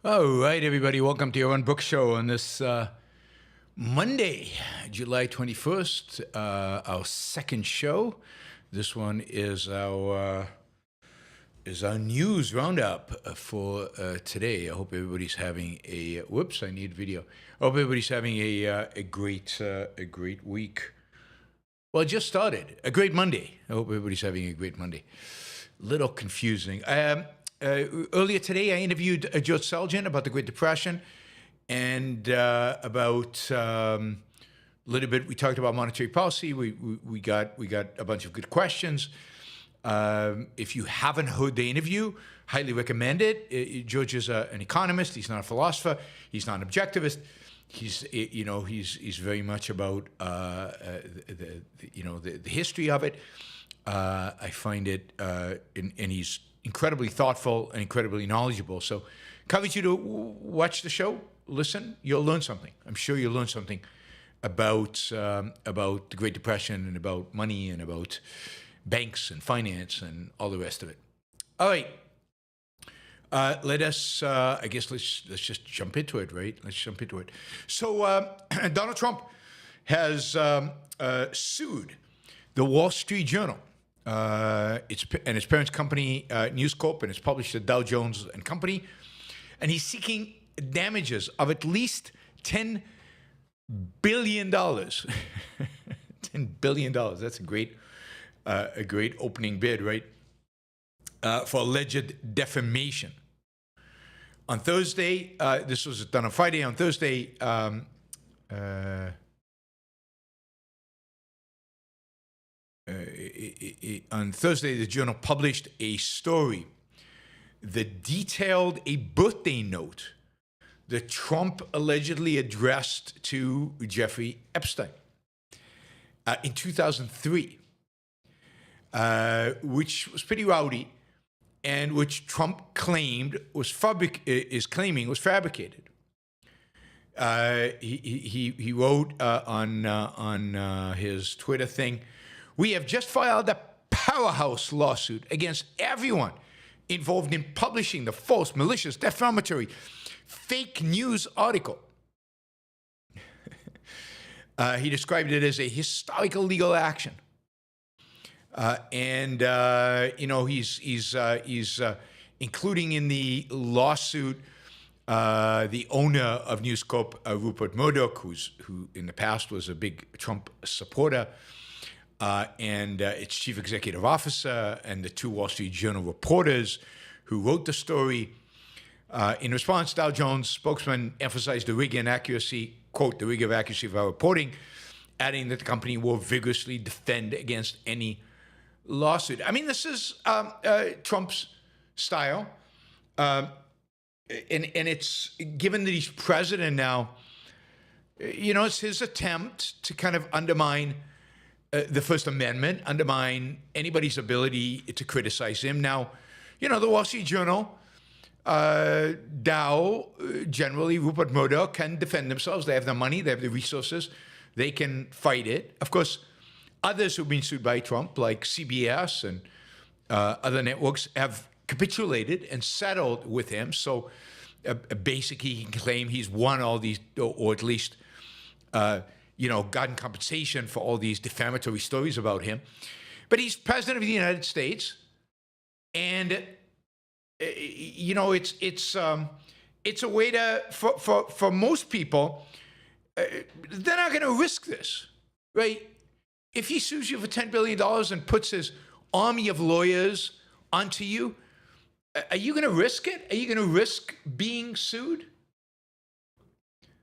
All right, everybody, welcome to Yaron Brook Show on this Monday, July 21st, our second show. This one is our news roundup for today. I hope everybody's having a whoops. I need video. I hope everybody's having a great week. Well, it just started. A great Monday. I hope everybody's having a great Monday. Little confusing. Earlier today, I interviewed George Selgin about the Great Depression and about a little bit. We talked about monetary policy. We got a bunch of good questions. If you haven't heard the interview, highly recommend it. George is an economist. He's not a philosopher. He's not an objectivist. He's very much about the history of it. I find it, and he's incredibly thoughtful and incredibly knowledgeable. So, encourage you to watch the show, listen. You'll learn something. I'm sure you'll learn something about the Great Depression and about money and about banks and finance and all the rest of it. All right. Let's just jump into it, right? Let's jump into it. So, Donald Trump has sued the Wall Street Journal. Its parent company, News Corp, and it's published at Dow Jones and Company, and he's seeking damages of at least $10 billion. $10 billion. That's a great opening bid, right? For alleged defamation. On Thursday, this was done on Friday. On Thursday, the Journal published a story that detailed a birthday note that Trump allegedly addressed to Jeffrey Epstein in 2003, which was pretty rowdy and which Trump claimed was fabricated. He wrote on his Twitter thing, "We have just filed a powerhouse lawsuit against everyone involved in publishing the false, malicious, defamatory, fake news article." He described it as a historical legal action. He's including in the lawsuit the owner of News Corp, Rupert Murdoch, who in the past was a big Trump supporter, and its chief executive officer, and the two Wall Street Journal reporters who wrote the story. In response, Dow Jones spokesman emphasized the rigor and accuracy, quote, "the rigor of accuracy of our reporting," adding that the company will vigorously defend against any lawsuit. I mean, this is Trump's style. And it's, given that he's president now, it's his attempt to kind of undermine the First Amendment, undermine anybody's ability to criticize him. Now, the Wall Street Journal, Dow, generally, Rupert Murdoch can defend themselves. They have the money, they have the resources, they can fight it. Of course, others who've been sued by Trump, like CBS and other networks, have capitulated and settled with him. So basically, he can claim he's won all these, or at least, gotten compensation for all these defamatory stories about him. But he's president of the United States, and it's a way to for most people, they're not going to risk this, right? If he sues you for $10 billion and puts his army of lawyers onto you, are you going to risk it? Are you going to risk being sued?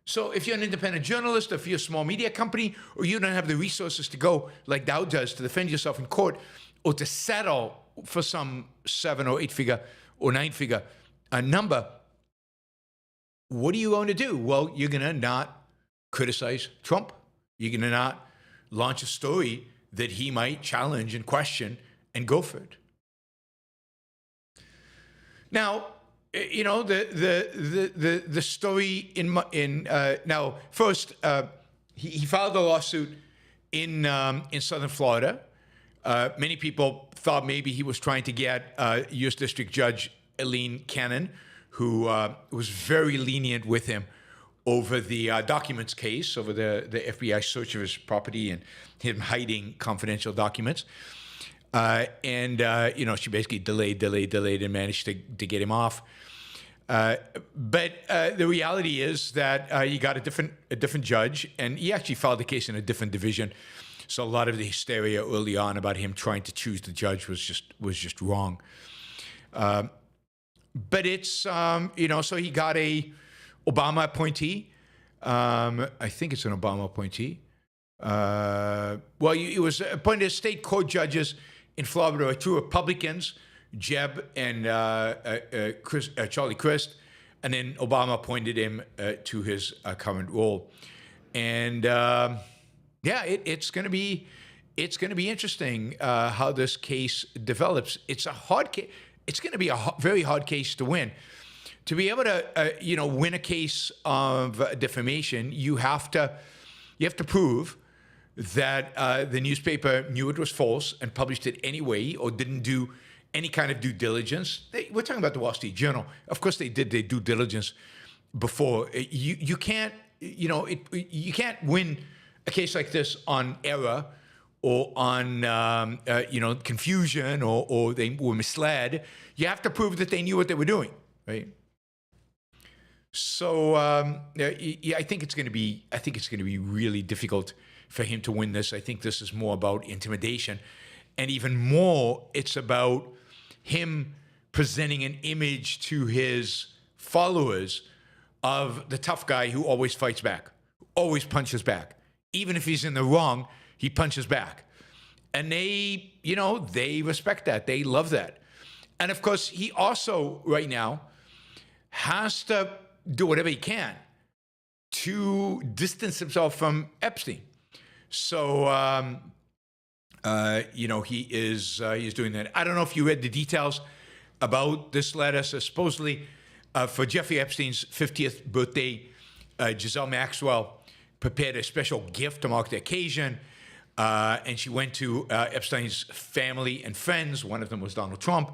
So if you're an independent journalist, or if you're a small media company, or you don't have the resources to go like Dow does to defend yourself in court, or to settle for some 7 or 8 figure or 9 figure number, what are you going to do? Well, you're going to not criticize Trump. You're going to not launch a story that he might challenge and question and go for it. Now, the story now first, he filed a lawsuit in Southern Florida. Many people thought maybe he was trying to get U.S. District Judge Eileen Cannon, who was very lenient with him over the documents case, over the FBI search of his property and him hiding confidential documents. She basically delayed and managed to get him off. But the reality is that he got a different judge, and he actually filed the case in a different division. So a lot of the hysteria early on about him trying to choose the judge was just wrong. But it's so he got a Obama appointee. I think it's an Obama appointee. He was appointed as state court judges in Florida by two Republicans, Jeb and Charlie Crist, and then Obama appointed him to his current role. And it's going to be interesting how this case develops. It's a hard case. It's going to be a very hard case to win. To be able to win a case of defamation, you have to prove that the newspaper knew it was false and published it anyway, or didn't do any kind of due diligence. We're talking about the Wall Street Journal. Of course, they did their due diligence before. You can't win a case like this on error or on confusion or they were misled. You have to prove that they knew what they were doing, right? So I think it's going to be really difficult for him to win this. I think this is more about intimidation, and even more, it's about him presenting an image to his followers of the tough guy who always fights back, always punches back. Even if he's in the wrong, he punches back. And they respect that. They love that. And of course, he also right now has to do whatever he can to distance himself from Epstein. So, he's doing that. I don't know if you read the details about this letter. So supposedly, for Jeffrey Epstein's 50th birthday, Giselle Maxwell prepared a special gift to mark the occasion. And she went to Epstein's family and friends. One of them was Donald Trump.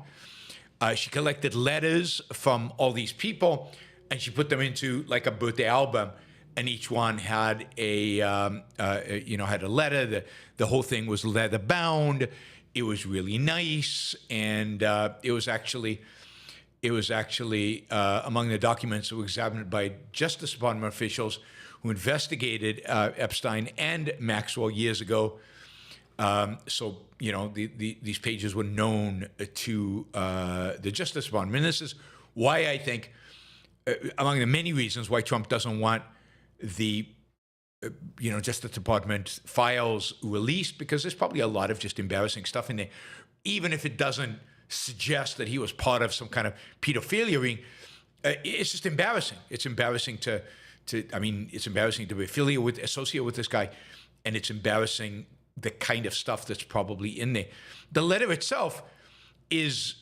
She collected letters from all these people, and she put them into like a birthday album. And each one had had a letter. The whole thing was leather bound. It was really nice, and it was actually among the documents that were examined by Justice Department officials who investigated Epstein and Maxwell years ago. These pages were known to the Justice Department. And this is why I think, among the many reasons why Trump doesn't want the Justice Department files released, because there's probably a lot of just embarrassing stuff in there, even if it doesn't suggest that he was part of some kind of pedophilia ring. It's just embarrassing. It's embarrassing it's embarrassing to be associated with this guy, and it's embarrassing the kind of stuff that's probably in there. The letter itself is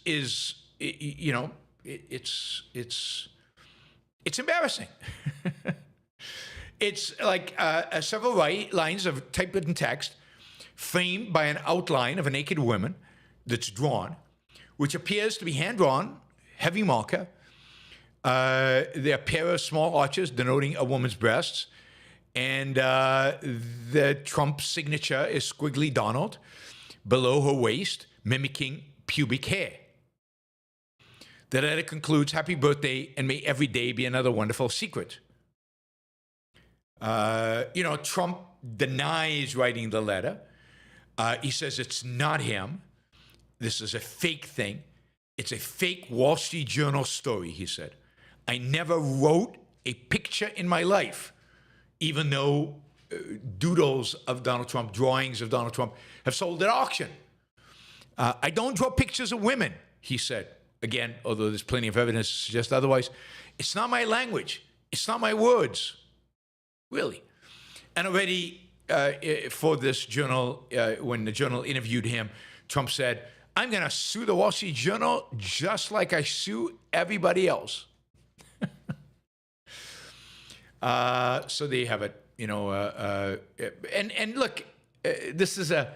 embarrassing. It's like several lines of typewritten text framed by an outline of a naked woman that's drawn, which appears to be hand-drawn, heavy marker. There are a pair of small arches denoting a woman's breasts, and the Trump signature is squiggly Donald below her waist, mimicking pubic hair. The letter concludes, "Happy birthday, and may every day be another wonderful secret." Trump denies writing the letter. He says it's not him. This is a fake thing. It's a fake Wall Street Journal story, he said. I never wrote a picture in my life, even though doodles of Donald Trump, drawings of Donald Trump have sold at auction. I don't draw pictures of women, he said. Again, although there's plenty of evidence to suggest otherwise. It's not my language. It's not my words. Really. And already for this journal, when the journal interviewed him, Trump said, I'm going to sue the Wall Street Journal just like I sue everybody else. So there you have it. And look, this is if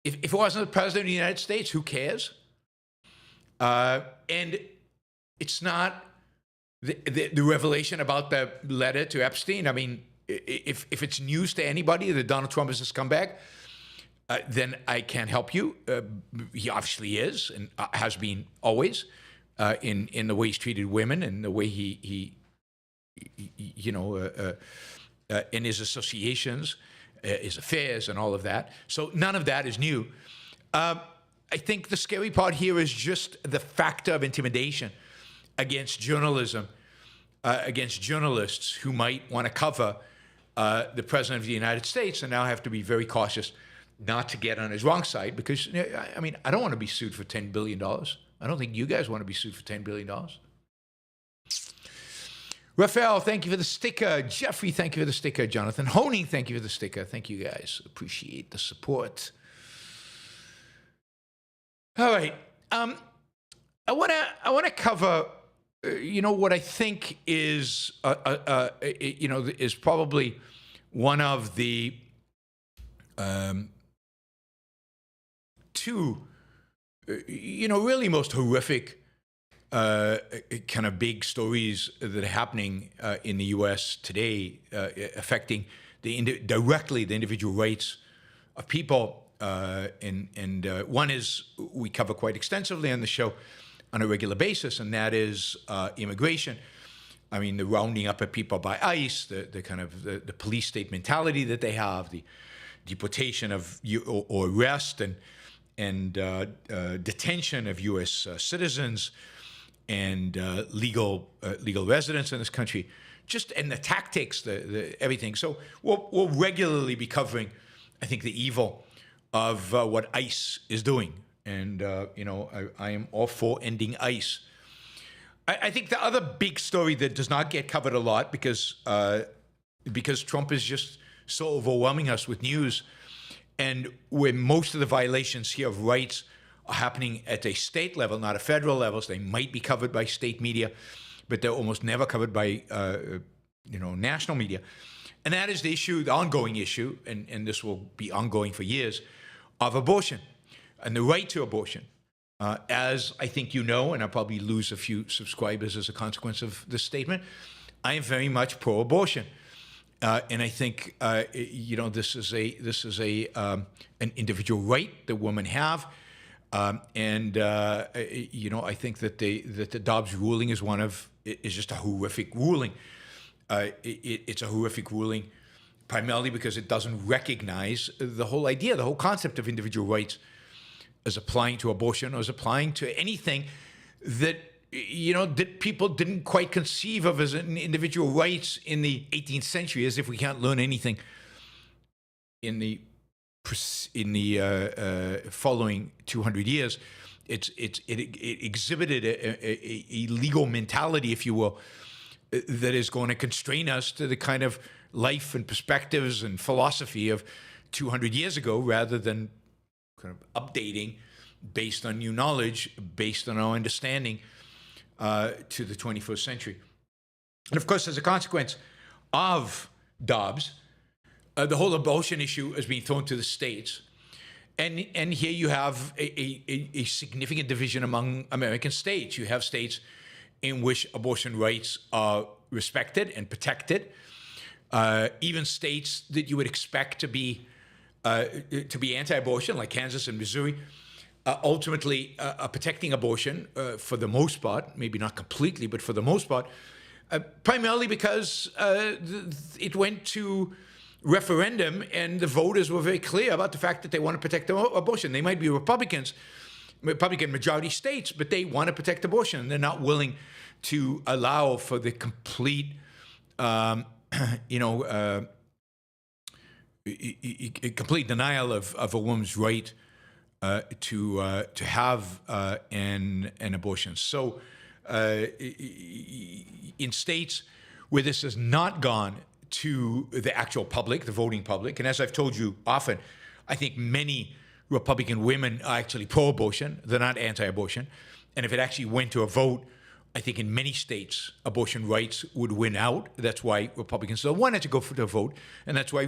it wasn't the president of the United States, who cares? And It's not the revelation about the letter to Epstein. I mean, if it's news to anybody that Donald Trump is a scumbag, then I can't help you. He obviously is and has been always in the way he's treated women and the way he in his associations, his affairs, and all of that. So none of that is new. I think the scary part here is just the factor of intimidation against journalism, against journalists who might want to cover the President of the United States and now have to be very cautious not to get on his wrong side because, I mean, I don't want to be sued for $10 billion. I don't think you guys want to be sued for $10 billion. Raphael, thank you for the sticker. Jeffrey, thank you for the sticker. Jonathan Honing, thank you for the sticker. Thank you guys. Appreciate the support. All right. I want to cover, what I think is, is probably one of the two, really most horrific kind of big stories that are happening in the U.S. today, affecting directly the individual rights of people. And one is we cover quite extensively on the show on a regular basis, and that is immigration. I mean, the rounding up of people by ICE, the kind of the police state mentality that they have, the deportation of or arrest and detention of U.S. citizens and legal residents in this country, and the tactics, the everything. So we'll regularly be covering, I think, the evil of what ICE is doing. And, I am all for ending ICE. I think the other big story that does not get covered a lot because Trump is just so overwhelming us with news, and where most of the violations here of rights are happening at a state level, not a federal level. So they might be covered by state media, but they're almost never covered by, national media. And that is the issue, the ongoing issue, and this will be ongoing for years, of abortion and the right to abortion. As I think you know, and I'll probably lose a few subscribers as a consequence of this statement, I am very much pro-abortion. And I think, this is an individual right that women have. I think that the Dobbs ruling is just a horrific ruling. It's a horrific ruling primarily because it doesn't recognize the whole idea, the whole concept of individual rights as applying to abortion or as applying to anything that, that people didn't quite conceive of as an individual rights in the 18th century, as if we can't learn anything in the following 200 years. It exhibited a legal mentality, if you will, that is going to constrain us to the kind of life and perspectives and philosophy of 200 years ago, rather than kind of updating based on new knowledge, based on our understanding to the 21st century. And of course, as a consequence of Dobbs, the whole abortion issue is being thrown to the states. And here you have a significant division among American states. You have states in which abortion rights are respected and protected. Even states that you would expect to be anti-abortion, like Kansas and Missouri, ultimately are protecting abortion for the most part, maybe not completely, but for the most part, primarily because it went to referendum and the voters were very clear about the fact that they want to protect abortion. They might be Republican majority states, but they want to protect abortion. They're not willing to allow for the complete, complete denial of a woman's right to have an abortion. So, in states where this has not gone to the actual public, the voting public, and as I've told you often, I think many Republican women are actually pro-abortion. They're not anti-abortion. And if it actually went to a vote, I think in many states, abortion rights would win out. That's why Republicans still wanted to go for the vote. And that's why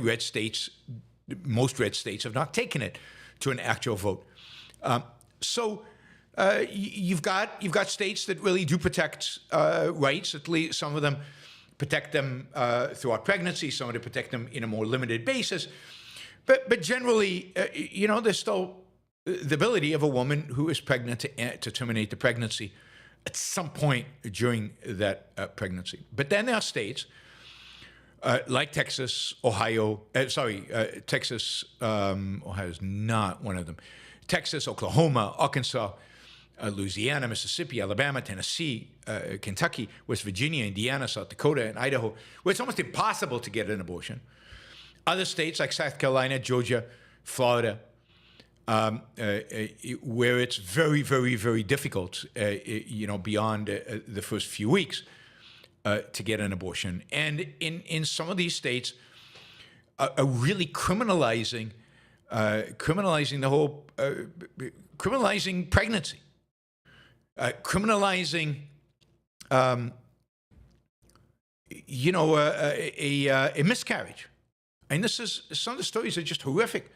most red states have not taken it to an actual vote. So you've got states that really do protect rights. At least some of them protect them throughout pregnancy. Some of them protect them in a more limited basis. But generally, there's still the ability of a woman who is pregnant to terminate the pregnancy at some point during that pregnancy. But then there are states like Texas, Ohio. Texas, Ohio is not one of them. Texas, Oklahoma, Arkansas, Louisiana, Mississippi, Alabama, Tennessee, Kentucky, West Virginia, Indiana, South Dakota, and Idaho, where it's almost impossible to get an abortion. Other states like South Carolina, Georgia, Florida, where it's very, very, very difficult, beyond the first few weeks to get an abortion. And in some of these states, are really criminalizing the whole, criminalizing pregnancy, criminalizing, a miscarriage. And some of the stories are just horrific.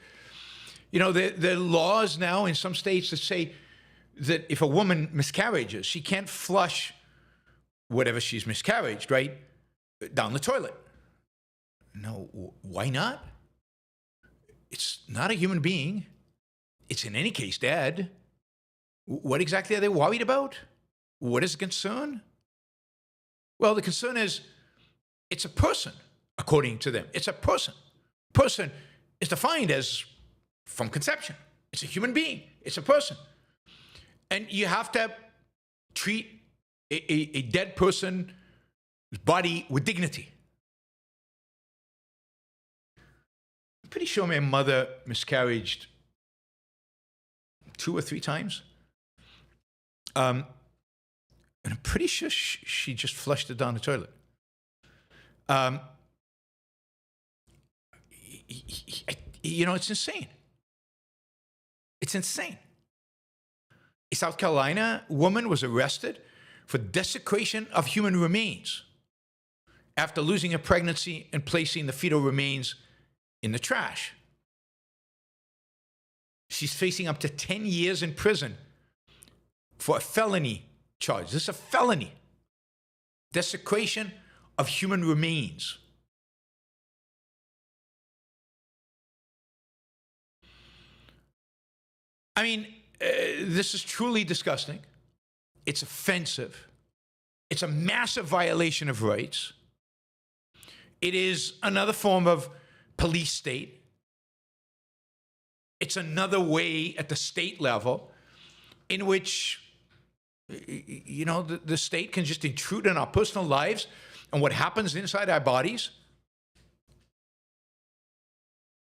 There are laws now in some states that say that if a woman miscarriages, she can't flush whatever she's miscarriaged, right, down the toilet. No, why not? It's not a human being. It's in any case dead. What exactly are they worried about? What is the concern? Well, the concern is it's a person, according to them. It's a person. Person is defined as from conception. It's a human being. It's a person. And you have to treat a dead person's body with dignity. I'm pretty sure my mother miscarried 2 or 3 times. And I'm pretty sure she just flushed it down the toilet. It's insane. It's insane. A South Carolina woman was arrested for desecration of human remains after losing a pregnancy and placing the fetal remains in the trash. She's facing up to 10 years in prison for a felony charge. This is a felony. Desecration of human remains. I mean, this is truly disgusting. It's offensive. It's a massive violation of rights. It is another form of police state. It's another way at the state level in which, the state can just intrude in our personal lives and what happens inside our bodies.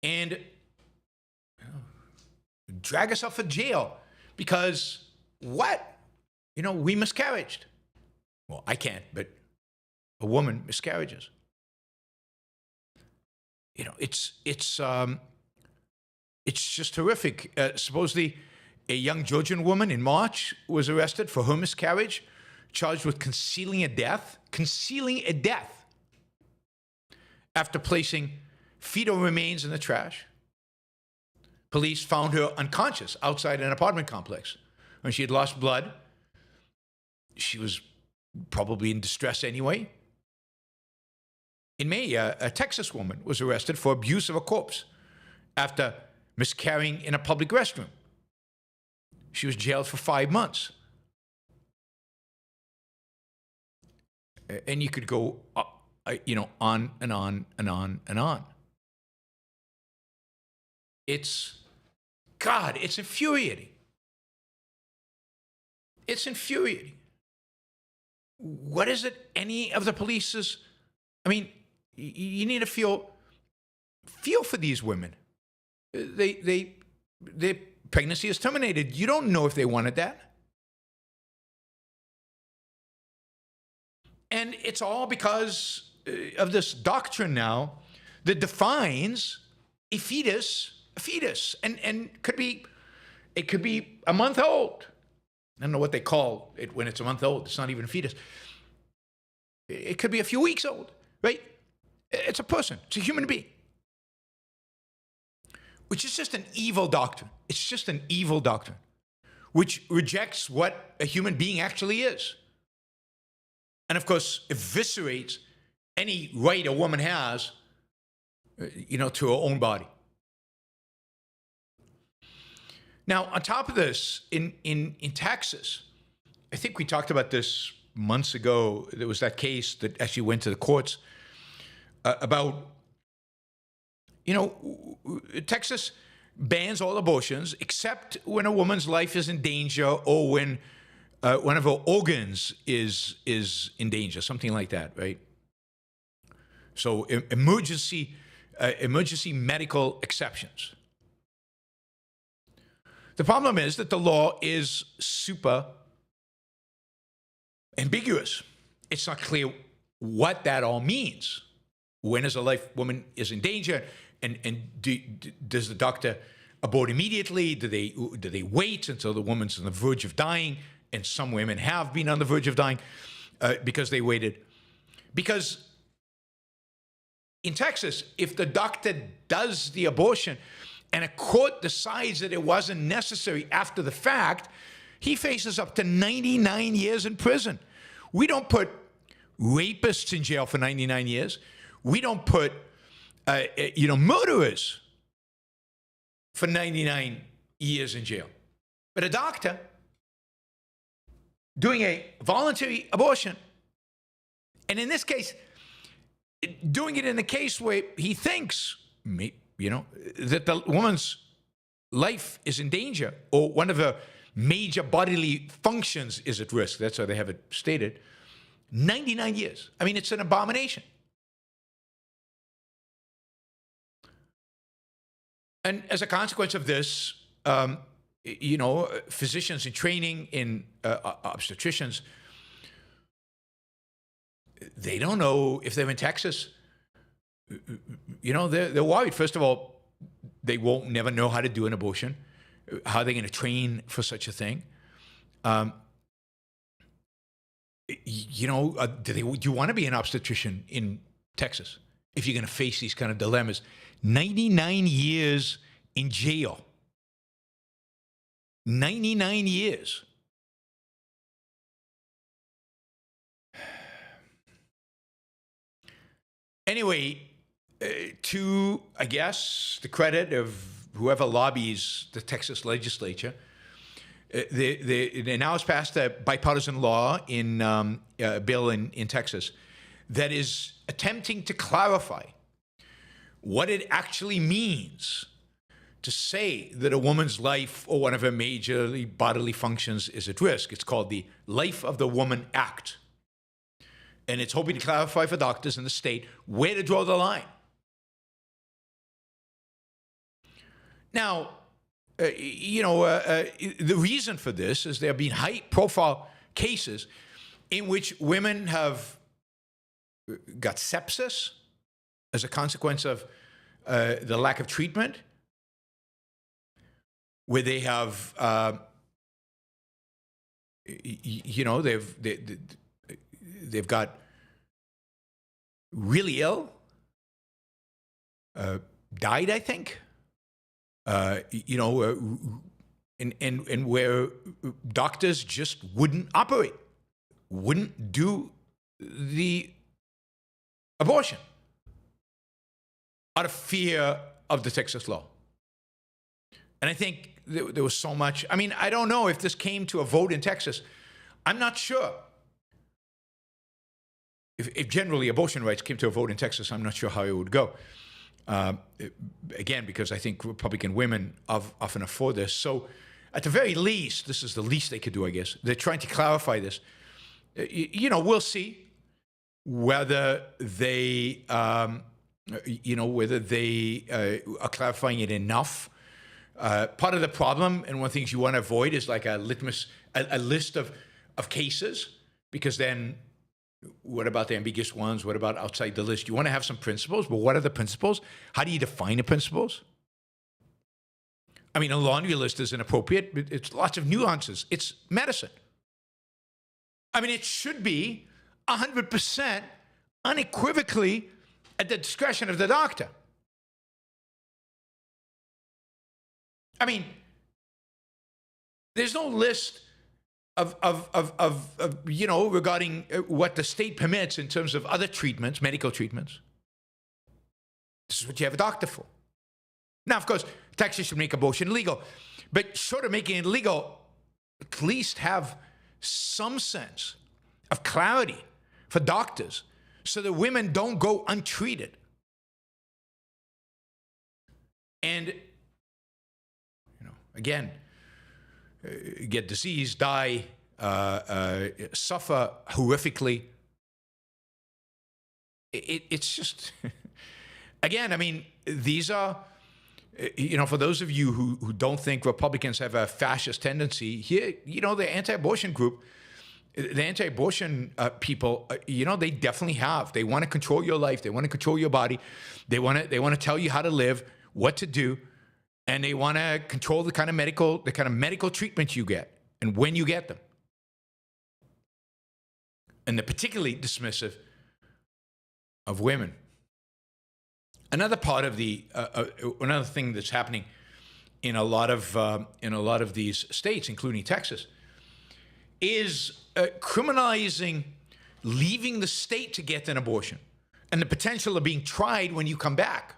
And drag us off to jail because what? We miscarried. Well, I can't, but a woman miscarriages. It's just horrific. Supposedly, a young Georgian woman in March was arrested for her miscarriage, charged with concealing a death after placing fetal remains in the trash. Police found her unconscious outside an apartment complex. When she had lost blood, she was probably in distress anyway. In May, a Texas woman was arrested for abuse of a corpse after miscarrying in a public restroom. She was jailed for 5 months. And you could go, on and on and on and on. It's infuriating. It's infuriating. What is it any of the police's, you need to feel for these women. Their pregnancy is terminated. You don't know if they wanted that. And it's all because of this doctrine now that defines a fetus, and it could be a month old. I don't know what they call it when it's a month old. It's not even a fetus. It could be a few weeks old, right? It's a person. It's a human being. Which is just an evil doctrine. It's just an evil doctrine. which rejects what a human being actually is. And of course, eviscerates any right a woman has, to her own body. Now, on top of this, in Texas, I think we talked about this months ago. There was that case that actually went to the courts about, Texas bans all abortions except when a woman's life is in danger or when one of her organs is in danger, something like that, right? So emergency medical exceptions. The problem is that the law is super ambiguous. It's not clear what that all means. When is a woman is in danger, and does the doctor abort immediately? Do they wait until the woman's on the verge of dying? And some women have been on the verge of dying because they waited. Because in Texas, if the doctor does the abortion and a court decides that it wasn't necessary after the fact, he faces up to 99 years in prison. We don't put rapists in jail for 99 years. We don't put, murderers for 99 years in jail. But a doctor doing a voluntary abortion, and in this case, doing it in a case where he thinks, that the woman's life is in danger or one of her major bodily functions is at risk. That's how they have it stated. 99 years. I mean, it's an abomination. And as a consequence of this, physicians in training in obstetricians, they don't know if they're in Texas. They're worried. First of all, they won't never know how to do an abortion. How are they going to train for such a thing? Do you want to be an obstetrician in Texas if you're going to face these kind of dilemmas? 99 years in jail. 99 years. Anyway, to, I guess, the credit of whoever lobbies the Texas legislature, they now has passed a bipartisan law in a bill in Texas that is attempting to clarify what it actually means to say that a woman's life or one of her major bodily functions is at risk. It's called the Life of the Woman Act. And it's hoping to clarify for doctors in the state where to draw the line. Now, the reason for this is there have been high-profile cases in which women have got sepsis as a consequence of the lack of treatment, where they have, they've got really ill, died, I think, and where doctors just wouldn't operate, wouldn't do the abortion out of fear of the Texas law. And I think there was so much. I mean, I don't know if this came to a vote in Texas. I'm not sure. If generally abortion rights came to a vote in Texas, I'm not sure how it would go. Again, because I think Republican women often afford this. So at the very least, this is the least they could do, I guess. They're trying to clarify this. We'll see whether they, are clarifying it enough. Part of the problem, and one of the things you want to avoid, is like a list of cases, because then what about the ambiguous ones? What about outside the list? You want to have some principles, but what are the principles? How do you define the principles? I mean, a laundry list is inappropriate. It's lots of nuances. It's medicine. I mean, it should be 100% unequivocally at the discretion of the doctor. I mean, There's no list of regarding what the state permits in terms of other treatments, medical treatments. This is what you have a doctor for. Now, of course, Texas should make abortion legal, but short of making it legal, at least have some sense of clarity for doctors so that women don't go untreated. And, again, get disease, die, suffer horrifically. It's just, again, I mean, these are, for those of you who don't think Republicans have a fascist tendency, here, the anti-abortion group, the anti-abortion people, they definitely have. They want to control your life. They want to control your body. They want to tell you how to live, what to do, and they want to control the kind of medical treatment you get and when you get them. And they're particularly dismissive of women. Another part of another thing that's happening in a lot of these states, including Texas, is criminalizing leaving the state to get an abortion and the potential of being tried when you come back.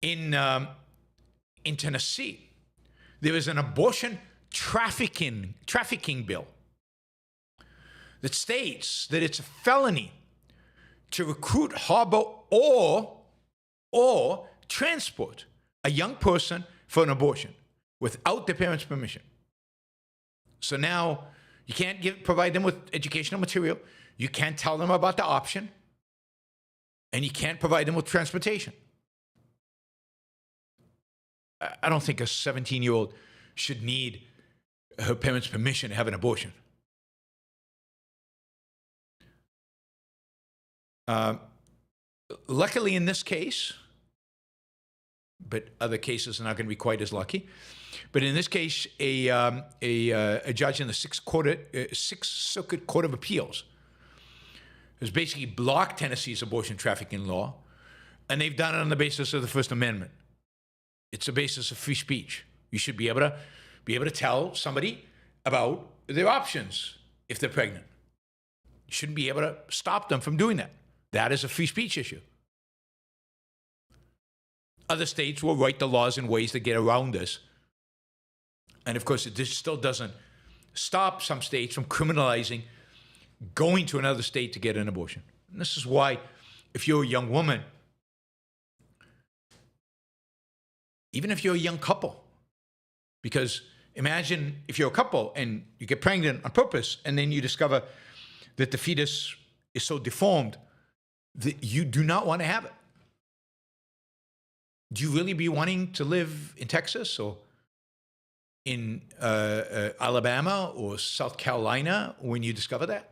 In Tennessee, there is an abortion trafficking bill that states that it's a felony to recruit, harbor, or transport a young person for an abortion without their parents' permission. So now you can't provide them with educational material, you can't tell them about the option, and you can't provide them with transportation. I don't think a 17-year-old should need her parents' permission to have an abortion. Luckily in this case, but other cases are not going to be quite as lucky. But in this case, a judge in the Sixth Circuit Court of Appeals has basically blocked Tennessee's abortion trafficking law, and they've done it on the basis of the First Amendment. It's a basis of free speech. You should be able to tell somebody about their options if they're pregnant. You shouldn't be able to stop them from doing that. That is a free speech issue. Other states will write the laws in ways to get around this. And of course, this still doesn't stop some states from criminalizing going to another state to get an abortion. And this is why, if you're a young woman, even if you're a young couple, because imagine if you're a couple and you get pregnant on purpose and then you discover that the fetus is so deformed that you do not want to have it. Do you really be wanting to live in Texas or in Alabama or South Carolina when you discover that?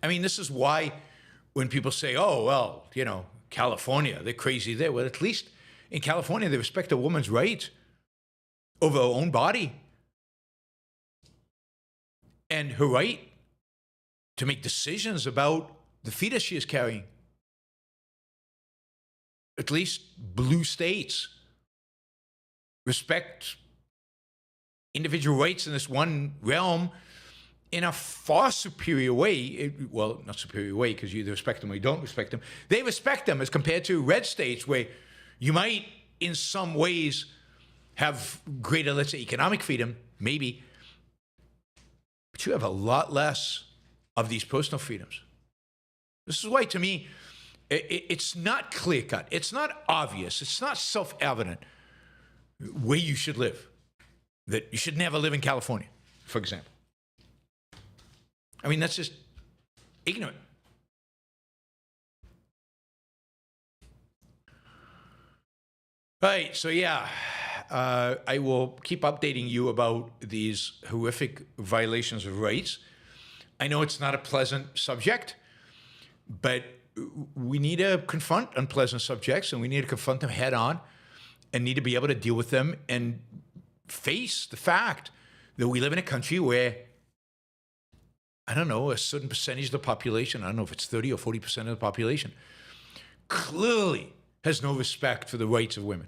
I mean, this is why when people say, oh, well, California, they're crazy there. Well, at least in California, they respect a woman's right over her own body and her right to make decisions about the fetus she is carrying. At least blue states respect individual rights in this one realm in a far superior way. Well, not superior way, because you either respect them or you don't respect them. They respect them as compared to red states where you might, in some ways, have greater, let's say, economic freedom, maybe, but you have a lot less of these personal freedoms. This is why, to me, it's not clear-cut. It's not obvious. It's not self-evident where you should live. That you should never live in California, for example. I mean, that's just ignorant. All right, so yeah, I will keep updating you about these horrific violations of rights. I know it's not a pleasant subject, but we need to confront unpleasant subjects, and we need to confront them head on and need to be able to deal with them and face the fact that we live in a country where, I don't know, a certain percentage of the population, I don't know if it's 30 or 40% of the population, clearly has no respect for the rights of women.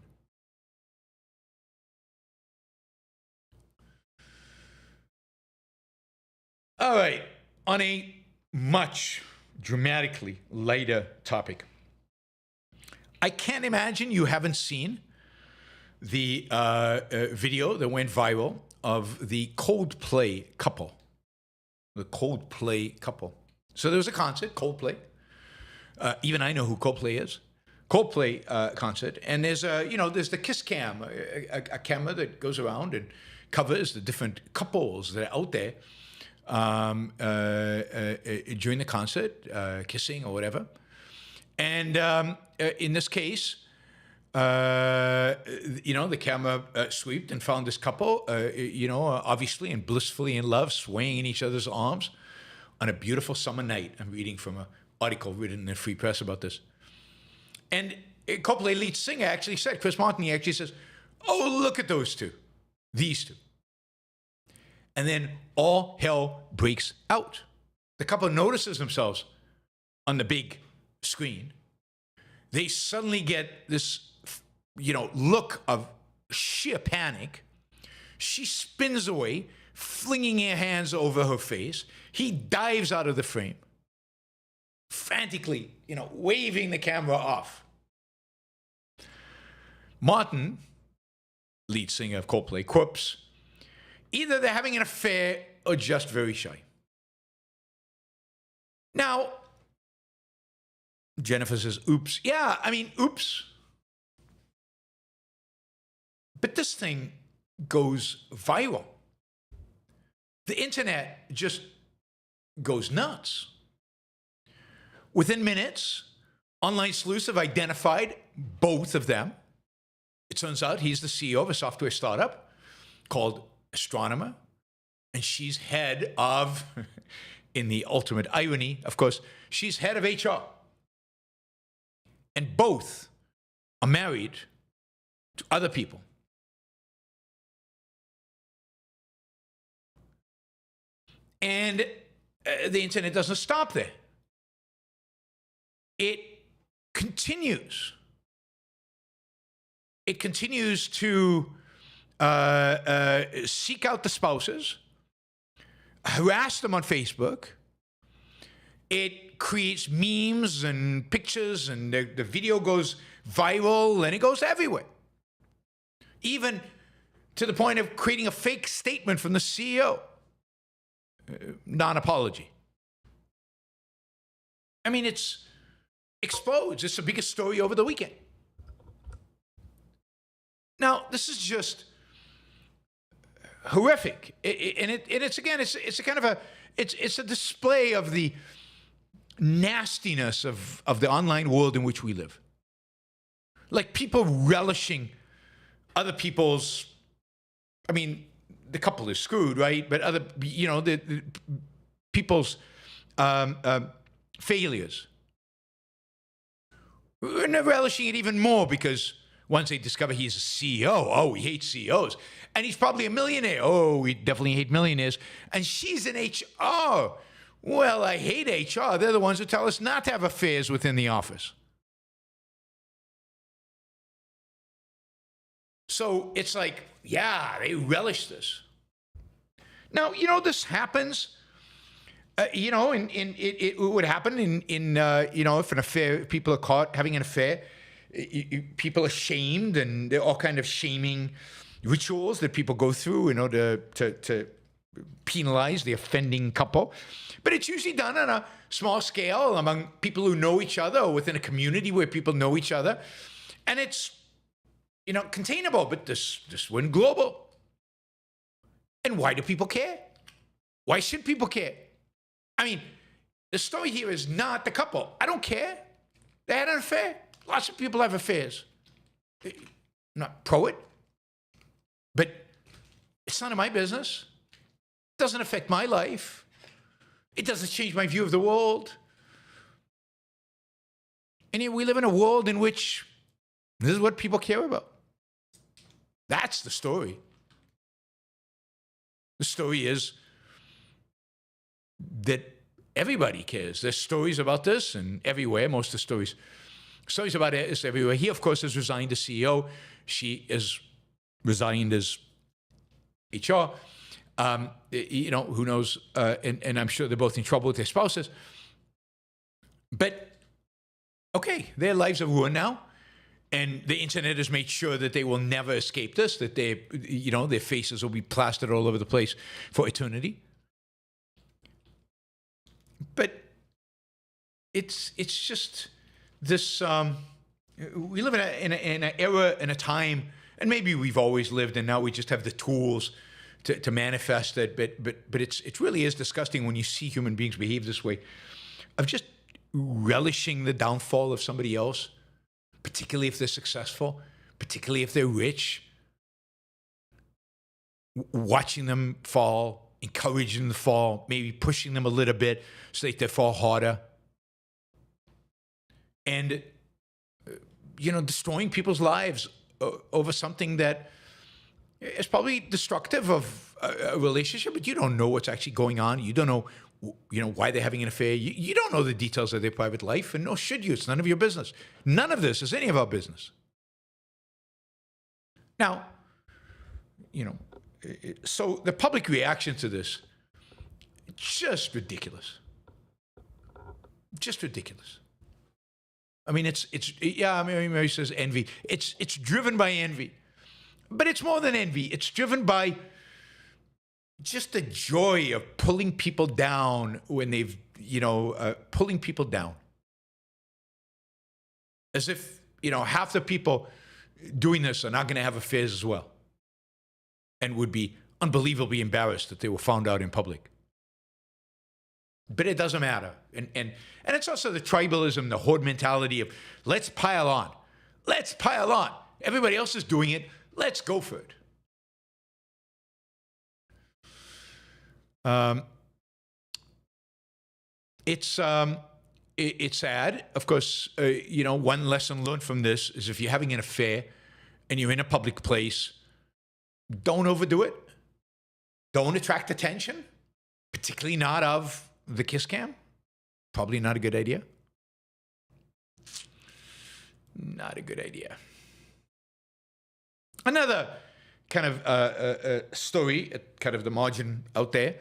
All right, on a much dramatically lighter topic. I can't imagine you haven't seen the video that went viral of the Coldplay couple. The Coldplay couple. So there was a concert, Coldplay. Even I know who Coldplay is. Coldplay concert, and there's there's the kiss cam, a camera that goes around and covers the different couples that are out there during the concert, kissing or whatever. And in this case, the camera swept and found this couple, obviously and blissfully in love, swaying in each other's arms on a beautiful summer night. I'm reading from an article written in the Free Press about this. And Coldplay lead singer actually said, Chris Martin, he actually says, oh, look at those two, these two. And then all hell breaks out. The couple notices themselves on the big screen. They suddenly get this, look of sheer panic. She spins away, flinging her hands over her face. He dives out of the frame, frantically, waving the camera off. Martin, lead singer of Coldplay, quips, either they're having an affair or just very shy. Now, Jennifer says, oops. Yeah, oops. But this thing goes viral. The internet just goes nuts. Within minutes, online sleuths have identified both of them. It turns out he's the CEO of a software startup called Astronomer, and she's head of, in the ultimate irony, of course, she's head of HR. And both are married to other people. And the internet doesn't stop there. It continues. It continues to seek out the spouses, harass them on Facebook. It creates memes and pictures, and the video goes viral, and it goes everywhere. Even to the point of creating a fake statement from the CEO. Non-apology. It's exposed. It's the biggest story over the weekend. Now, this is just horrific, it's a display of the nastiness of the online world in which we live. Like people relishing other people's, the couple is screwed, right? But other, the people's failures. We're relishing it even more because once they discover he's a CEO, oh, he hates CEOs. And he's probably a millionaire. Oh, we definitely hate millionaires. And she's in HR. Well, I hate HR. They're the ones who tell us not to have affairs within the office. So it's like, yeah, they relish this. Now, this happens. It would happen in if an affair, people are caught having an affair, people are shamed, and there are all kind of shaming rituals that people go through in order to penalize the offending couple. But it's usually done on a small scale among people who know each other or within a community where people know each other. And it's, containable, but this went global. And why do people care? Why should people care? The story here is not the couple. I don't care. They had an affair. Lots of people have affairs. I'm not pro it, but it's none of my business. It doesn't affect my life. It doesn't change my view of the world. And yet we live in a world in which this is what people care about. That's the story. The story is that everybody cares. There's stories about this, and everywhere, most of the stories Stories about this everywhere. He, of course, has resigned as CEO. She is resigned as HR. Who knows? And I'm sure they're both in trouble with their spouses. But, okay, their lives are ruined now. And the internet has made sure that they will never escape this, that their faces will be plastered all over the place for eternity. But it's just this, we live in an era, in a time, and maybe we've always lived and now we just have the tools to manifest it, but it really is disgusting when you see human beings behave this way, of just relishing the downfall of somebody else, particularly if they're successful, particularly if they're rich, watching them fall, encouraging them to fall, maybe pushing them a little bit so that they fall harder. And, destroying people's lives over something that is probably destructive of a relationship, but you don't know what's actually going on. You don't know, why they're having an affair. You don't know the details of their private life, and nor should you. It's none of your business. None of this is any of our business. Now, so the public reaction to this, just ridiculous. Just ridiculous. I mean, Mary says envy. It's driven by envy. But it's more than envy. It's driven by just the joy of pulling people down when they've, pulling people down. As if, half the people doing this are not going to have affairs as well and would be unbelievably embarrassed that they were found out in public. But it doesn't matter. And it's also the tribalism, the horde mentality of let's pile on. Let's pile on. Everybody else is doing it. Let's go for it. It's sad. Of course, one lesson learned from this is if you're having an affair and you're in a public place, don't overdo it. Don't attract attention, particularly not of the kiss cam. Probably not a good idea. Not a good idea. Another kind of story at kind of the margin out there.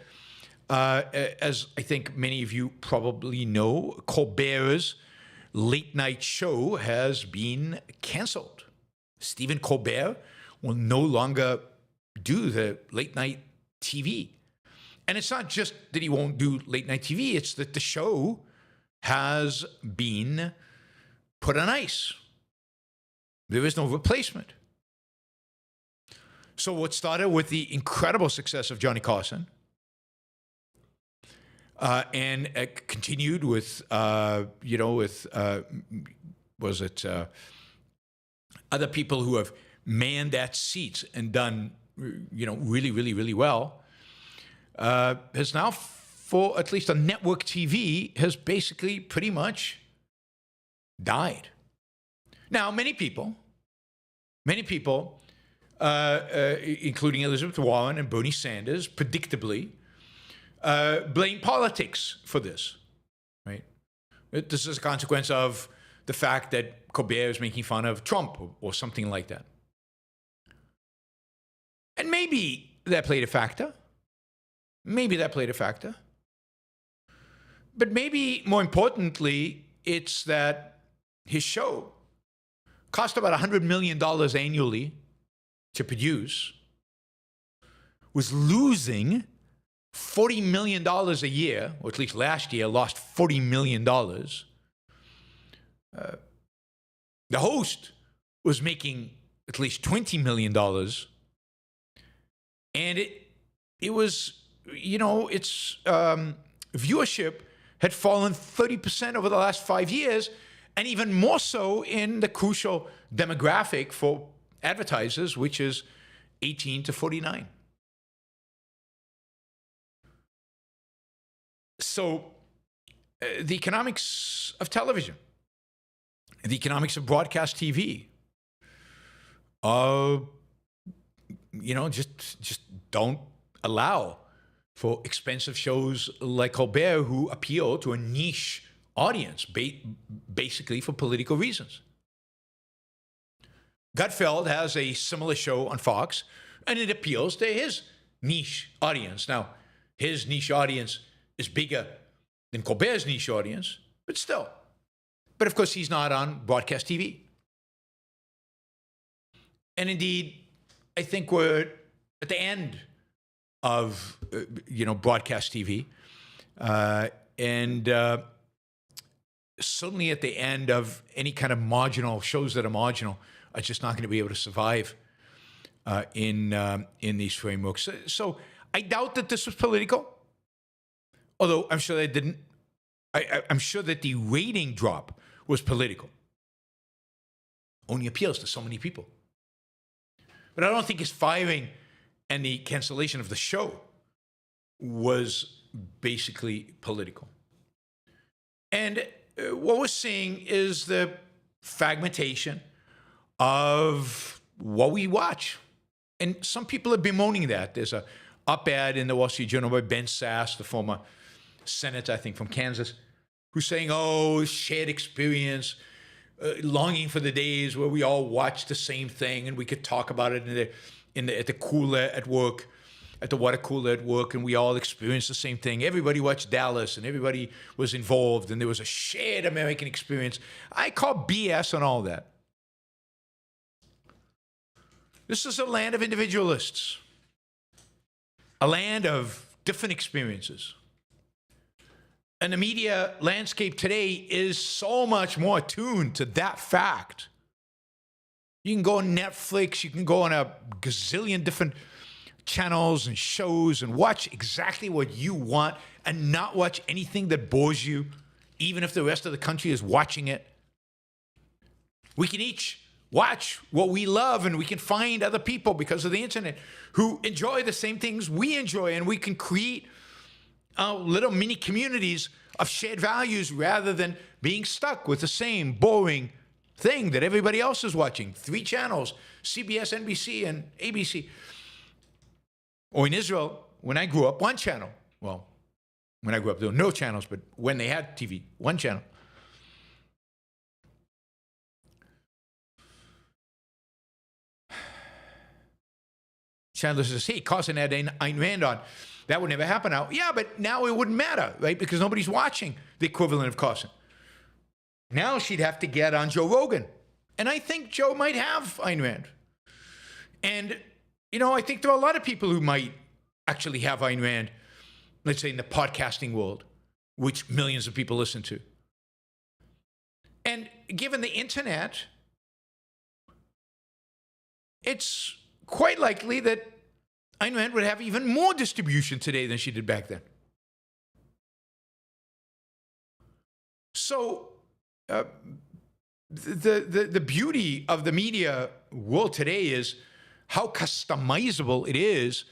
As I think many of you probably know, Colbert's late night show has been canceled. Stephen Colbert will no longer do the late night TV. And it's not just that he won't do late night TV, it's that the show has been put on ice. There is no replacement. So what started with the incredible success of Johnny Carson and continued with, other people who have manned that seat and done, really, really, really well, has now, for at least on network TV, has basically pretty much died. Now, many people, including Elizabeth Warren and Bernie Sanders, predictably, blame politics for this, right? This is a consequence of the fact that Colbert is making fun of Trump or something like that. And maybe that played a factor. But maybe more importantly, it's that his show cost about $100 million annually to produce, was losing $40 million a year, or at least last year lost $40 million. The host was making at least $20 million. And it was, its viewership had fallen 30% over the last 5 years, and even more so in the crucial demographic for advertisers, which is 18 to 49. So the economics of television, the economics of broadcast TV, just don't allow for expensive shows like Colbert, who appeal to a niche audience, basically for political reasons. Gutfeld has a similar show on Fox, and it appeals to his niche audience. Now, his niche audience is bigger than Colbert's niche audience, but still. But of course, he's not on broadcast TV. And indeed, I think we're at the end of, broadcast TV. And certainly at the end of any kind of marginal shows that are marginal are just not going to be able to survive in these frameworks. So I doubt that this was political, although I'm sure they didn't. I'm sure that the rating drop was political. Only appeals to so many people. But I don't think his firing and the cancellation of the show was basically political. And what we're seeing is the fragmentation of what we watch. And some people are bemoaning that. There's a op-ed in the Wall Street Journal by Ben Sass, the former senator, I think, from Kansas, who's saying, oh, shared experience, longing for the days where we all watch the same thing and we could talk about it at the cooler at work, at the water cooler at work, and we all experienced the same thing. Everybody watched Dallas and everybody was involved and there was a shared American experience. I call BS on all that. This is a land of individualists, a land of different experiences. And the media landscape today is so much more attuned to that fact. You can go on Netflix, you can go on a gazillion different channels and shows and watch exactly what you want and not watch anything that bores you, even if the rest of the country is watching it. We can each watch what we love, and we can find other people because of the internet who enjoy the same things we enjoy, and we can create little mini communities of shared values rather than being stuck with the same boring thing that everybody else is watching. 3 channels, CBS, NBC, and ABC. Or in Israel, when I grew up, 1 channel. Well, when I grew up, there were no channels, but when they had TV, 1 channel. Chandler says, hey, Carson had Ayn Rand on. That would never happen now. Yeah, but now it wouldn't matter, right? Because nobody's watching the equivalent of Carson. Now she'd have to get on Joe Rogan. And I think Joe might have Ayn Rand. And, I think there are a lot of people who might actually have Ayn Rand, let's say in the podcasting world, which millions of people listen to. And given the internet, it's quite likely that Ayn Rand would have even more distribution today than she did back then. So the beauty of the media world today is how customizable it is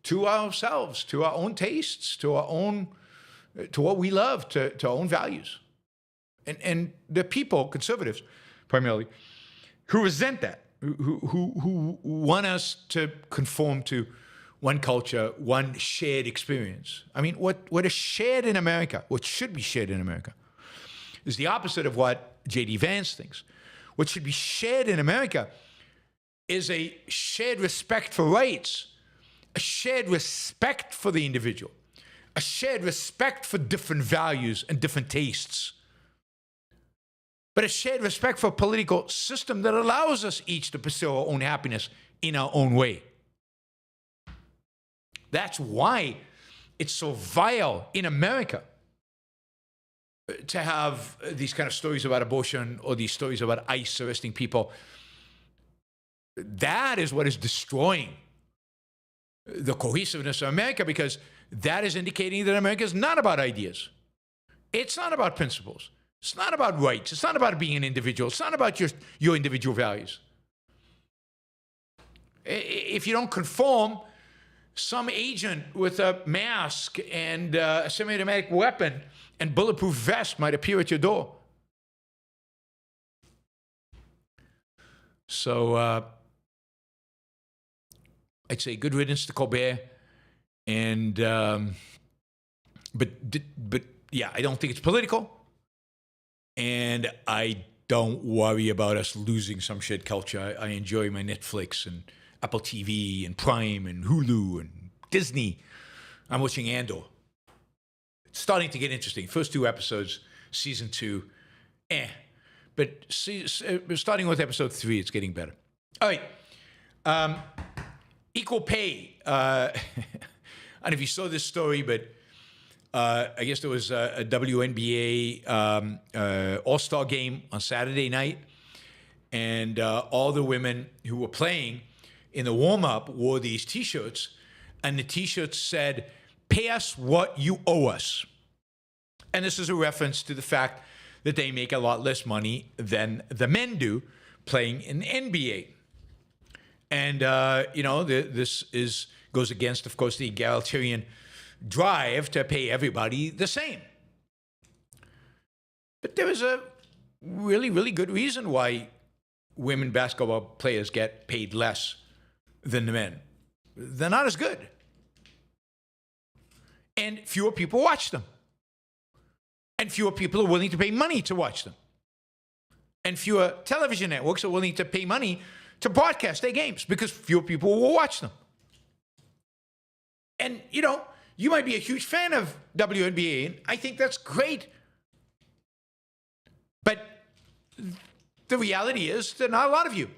to ourselves, to our own tastes, to what we love, to our own values. And the people, conservatives primarily, who resent that, who want us to conform to one culture, one shared experience. I mean, what is shared in America, what should be shared in America, is the opposite of what J.D. Vance thinks. What should be shared in America is a shared respect for rights, a shared respect for the individual, a shared respect for different values and different tastes, but a shared respect for a political system that allows us each to pursue our own happiness in our own way. That's why it's so vile in America to have these kind of stories about abortion or these stories about ICE arresting people. That is what is destroying the cohesiveness of America, because that is indicating that America is not about ideas. It's not about principles. It's not about rights. It's not about being an individual. It's not about your individual values. If you don't conform, some agent with a mask and a semi-automatic weapon and bulletproof vest might appear at your door. So I'd say good riddance to Colbert, and but yeah, I don't think it's political. And I don't worry about us losing some shit culture. I enjoy my Netflix and Apple TV and Prime and Hulu and Disney. I'm watching Andor. It's starting to get interesting. First 2 episodes, season 2, But starting with episode 3, it's getting better. All right. Equal pay. I don't know if you saw this story, but I guess there was a WNBA All-Star game on Saturday night, and all the women who were playing in the warm-up wore these T-shirts, and the T-shirts said, "Pay us what you owe us." And this is a reference to the fact that they make a lot less money than the men do playing in the NBA. And, this goes against, of course, the egalitarian drive to pay everybody the same. But there is a really, really good reason why women basketball players get paid less than the men. They're not as good. And fewer people watch them. And fewer people are willing to pay money to watch them. And fewer television networks are willing to pay money to broadcast their games because fewer people will watch them. And, you might be a huge fan of WNBA, and I think that's great. But the reality is there are not a lot of you,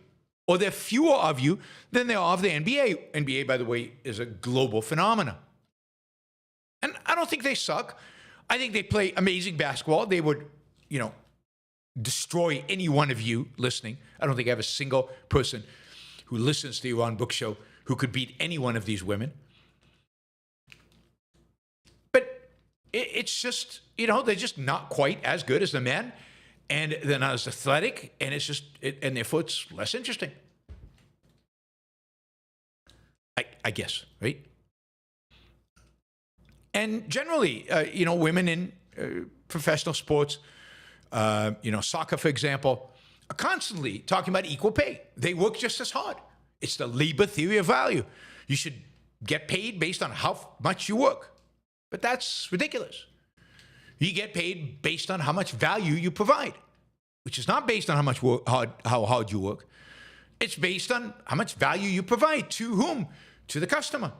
or there are fewer of you than there are of the NBA. NBA, by the way, is a global phenomenon. And I don't think they suck. I think they play amazing basketball. They would, destroy any one of you listening. I don't think I have a single person who listens to the Yaron Brook Show who could beat any one of these women. But it's just, they're just not quite as good as the men, and they're not as athletic, and and therefore it's less interesting. I guess, right? And generally, women in professional sports, soccer, for example, are constantly talking about equal pay. They work just as hard. It's the labor theory of value. You should get paid based on how much you work. But that's ridiculous. You get paid based on how much value you provide, which is not based on how hard you work. It's based on how much value you provide to whom? To the customer.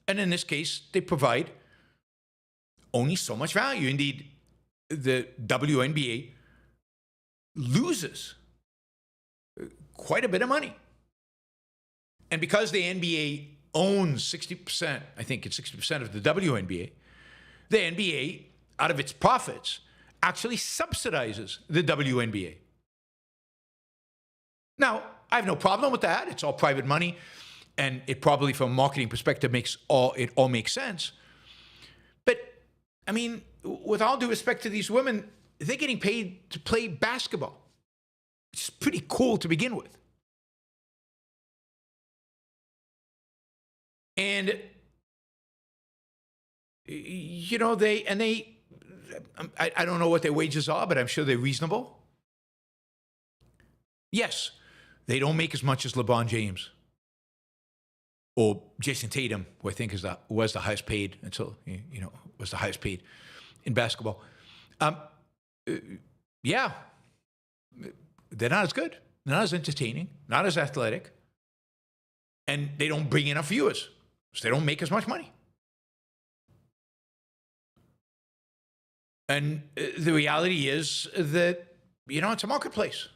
And in this case, they provide only so much value. Indeed, the WNBA loses quite a bit of money. And because the NBA owns 60%, I think it's 60% of the WNBA, the NBA, out of its profits, actually subsidizes the WNBA. Now, I have no problem with that. It's all private money, and it probably, from a marketing perspective, it all makes sense. But, with all due respect to these women, they're getting paid to play basketball. It's pretty cool to begin with. And, I don't know what their wages are, but I'm sure they're reasonable. Yes, they don't make as much as LeBron James or Jason Tatum, who I think was the highest paid until, was the highest paid in basketball. Yeah, they're not as good, not as entertaining, not as athletic, and they don't bring enough viewers, so they don't make as much money. And the reality is that, it's a marketplace,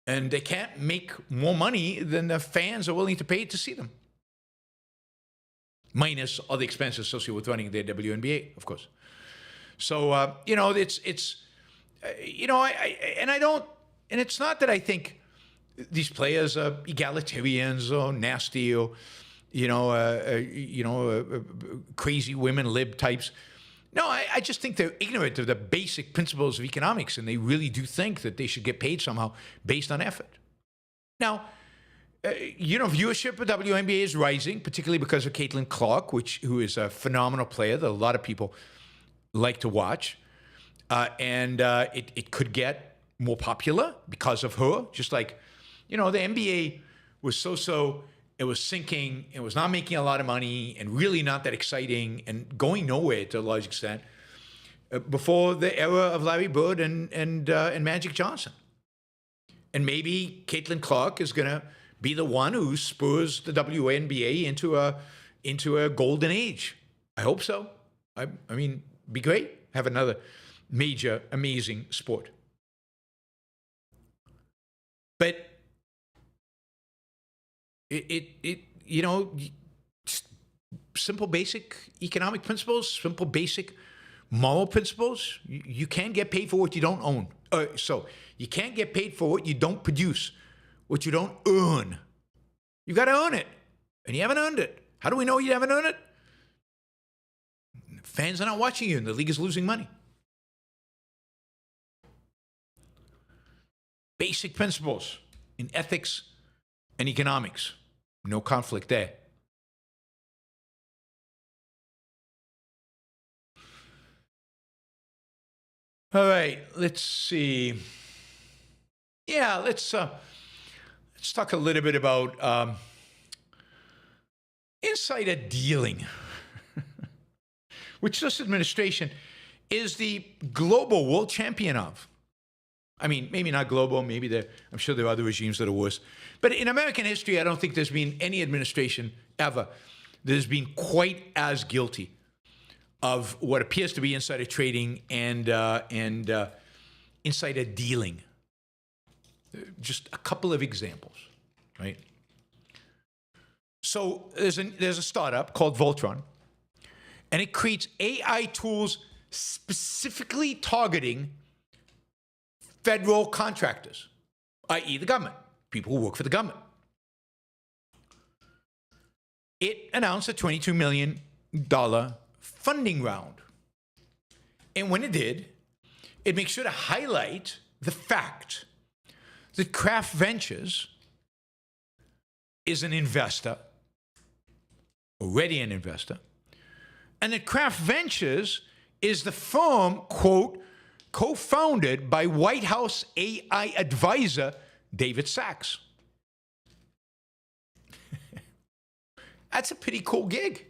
and they can't make more money than the fans are willing to pay to see them, minus all the expenses associated with running the WNBA, of course. So, and it's not that I think these players are egalitarians or nasty or, crazy women lib types. No, I just think they're ignorant of the basic principles of economics, and they really do think that they should get paid somehow based on effort. Now, viewership of WNBA is rising, particularly because of Caitlin Clark, who is a phenomenal player that a lot of people like to watch. And it could get more popular because of her. Just like, the NBA was so-so, it was sinking, it was not making a lot of money, and really not that exciting, and going nowhere to a large extent. before the era of Larry Bird and Magic Johnson. And maybe Caitlin Clark is going to be the one who spurs the WNBA into a golden age. I hope so. I mean, be great. Have another major, amazing sport. But it you know, simple basic economic principles, simple basic moral principles. You can't get paid for what you don't own. So you can't get paid for what you don't produce, what you don't earn. You got to earn it, and you haven't earned it. How do we know you haven't earned it? Fans are not watching you, and the league is losing money. Basic principles in ethics and economics. No conflict there. All right, let's see. Yeah, let's talk a little bit about insider dealing, which this administration is the global world champion of. I mean, maybe not global, I'm sure there are other regimes that are worse. But in American history, I don't think there's been any administration ever that has been quite as guilty of what appears to be insider trading and insider dealing. Just a couple of examples, right? So there's a startup called Voltron, and it creates AI tools specifically targeting federal contractors, i.e. the government, people who work for the government. It announced a $22 million funding round. And when it did, it makes sure to highlight the fact that Kraft Ventures is an investor, already an investor, and that Kraft Ventures is the firm, quote, co-founded by White House AI advisor David Sachs. That's a pretty cool gig.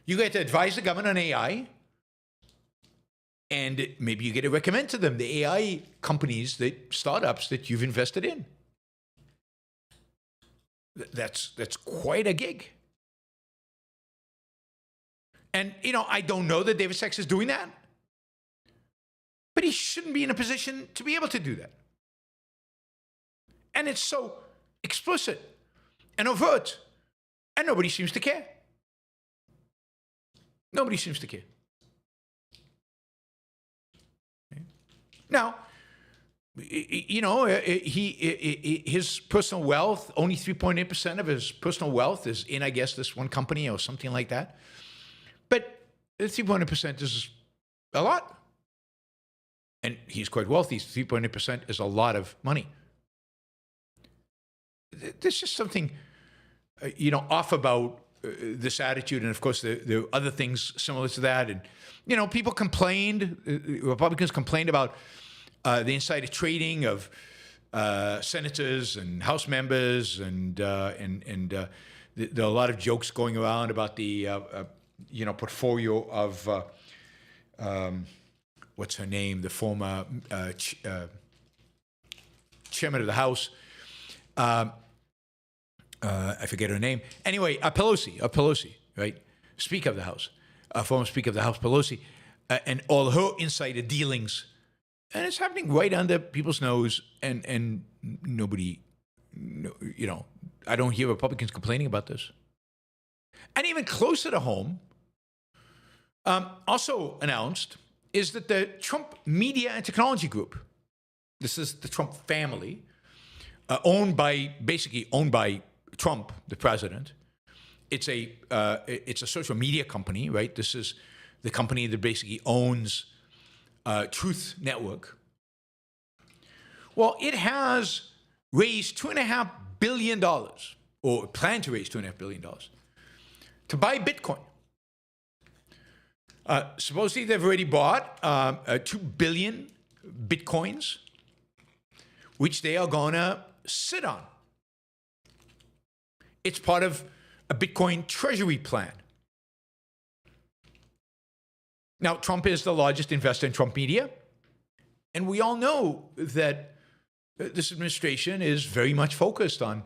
You get to advise the government on AI, and maybe you get to recommend to them the AI companies, the startups that you've invested in. That's quite a gig. And, you know, I don't know that David Sachs is doing that, but he shouldn't be in a position to be able to do that. And it's so explicit and overt, and nobody seems to care. Nobody seems to care. Now, you know, his personal wealth, only 3.8% of his personal wealth is in, I guess, this one company or something like that. But 3.8% is a lot. And he's quite wealthy. 3.8% is a lot of money. There's just something, you know, off about this attitude. And of course, there are other things similar to that. And, you know, people complained, Republicans complained about the insider trading of senators and House members. And there are a lot of jokes going around about the, you know, portfolio of, what's her name, the former chairman of the House. I forget her name. Anyway, Pelosi, right? Speaker of the House, former Speaker of the House, Pelosi, and all her insider dealings. And it's happening right under people's nose, and nobody, you know, I don't hear Republicans complaining about this. And even closer to home, also announced, is that the Trump Media and Technology Group, this is the Trump family, basically owned by Trump, the president. It's a social media company, right? This is the company that basically owns Truth Network. Well, it has raised $2.5 billion, or planned to raise $2.5 billion, to buy Bitcoin. Supposedly, they've already bought 2 billion Bitcoins, which they are going to sit on. It's part of a Bitcoin treasury plan. Now, Trump is the largest investor in Trump Media. And we all know that this administration is very much focused on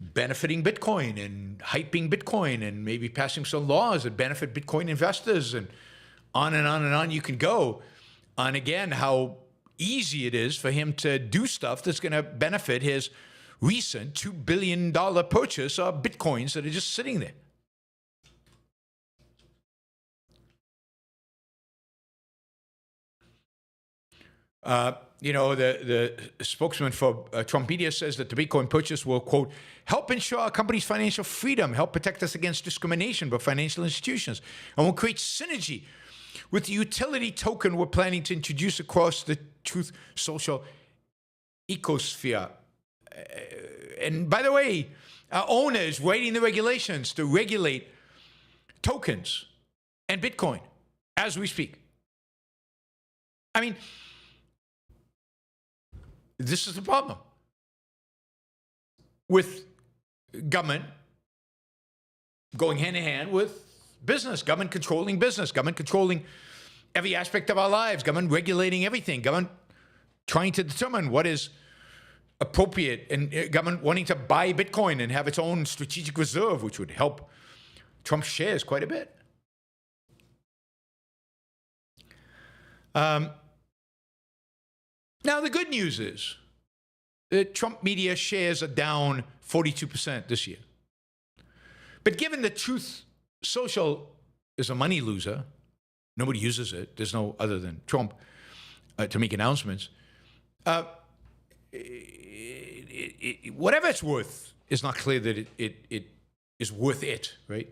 benefiting Bitcoin and hyping Bitcoin and maybe passing some laws that benefit Bitcoin investors, and on and on and on you can go on, again, how easy it is for him to do stuff that's going to benefit his recent $2 billion purchase of Bitcoins that are just sitting there. The spokesman for Trump Media says that the Bitcoin purchase will, quote, help ensure our company's financial freedom, help protect us against discrimination by financial institutions, and will create synergy with the utility token we're planning to introduce across the Truth Social ecosphere. And by the way, our owner is writing the regulations to regulate tokens and Bitcoin as we speak. I mean, this is the problem with government going hand in hand with business, government controlling business, government controlling every aspect of our lives, government regulating everything, government trying to determine what is appropriate, and government wanting to buy Bitcoin and have its own strategic reserve, which would help Trump's shares quite a bit. Now, the good news is that Trump Media shares are down 42% this year. But given that Truth Social is a money loser, nobody uses it, there's no other than Trump to make announcements, whatever it's worth, it's not clear that it is worth it, right?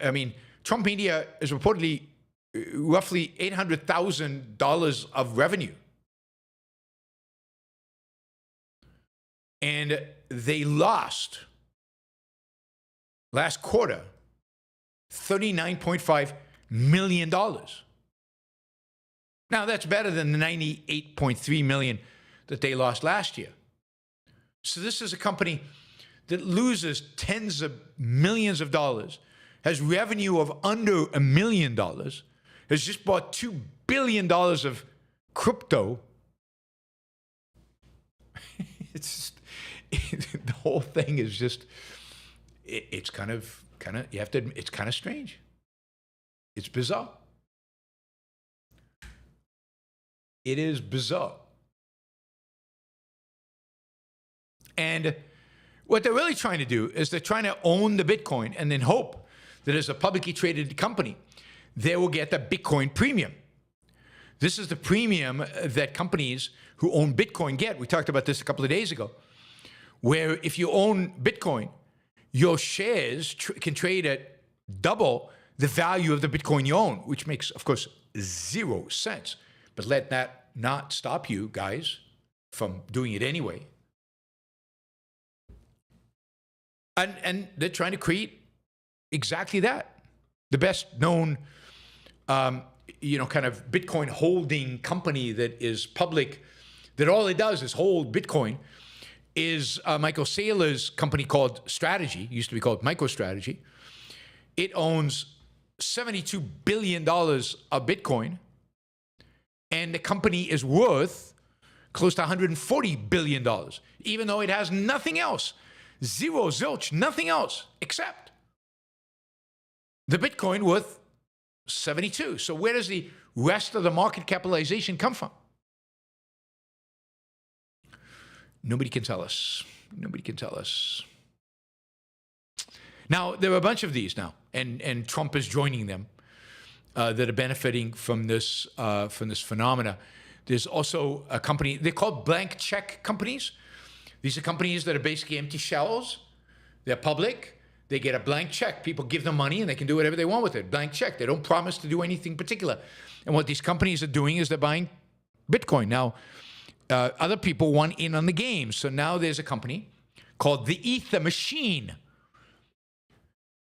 I mean, Trump Media is reportedly roughly $800,000 of revenue. And they lost last quarter $39.5 million. Now, that's better than the $98.3 million that they lost last year. So this is a company that loses tens of millions of dollars, has revenue of under $1 million, has just bought $2 billion of crypto. It's just, the whole thing is just, it's kind of, you have to admit, it's kind of strange. It's bizarre. It is bizarre. And what they're really trying to do is they're trying to own the Bitcoin and then hope that as a publicly traded company, they will get the Bitcoin premium. This is the premium that companies who own Bitcoin get. We talked about this a couple of days ago, where if you own Bitcoin, your shares can trade at double the value of the Bitcoin you own, which makes, of course, 0 sense. But let that not stop you guys from doing it anyway. And they're trying to create exactly that. The best known, kind of Bitcoin holding company that is public, that all it does is hold Bitcoin, is Michael Saylor's company called Strategy, used to be called MicroStrategy. It owns $72 billion of Bitcoin, and the company is worth close to $140 billion, even though it has nothing else. Zero, zilch, nothing else except the Bitcoin worth 72. So where does the rest of the market capitalization come from? Nobody can tell us. Nobody can tell us. Now, there are a bunch of these now, and Trump is joining them that are benefiting from this phenomena. There's also a company, they're called blank check companies. These are companies that are basically empty shells. They're public. They get a blank check. People give them money and they can do whatever they want with it. Blank check. They don't promise to do anything particular. And what these companies are doing is they're buying Bitcoin. Now, other people want in on the game. So now there's a company called the Ether Machine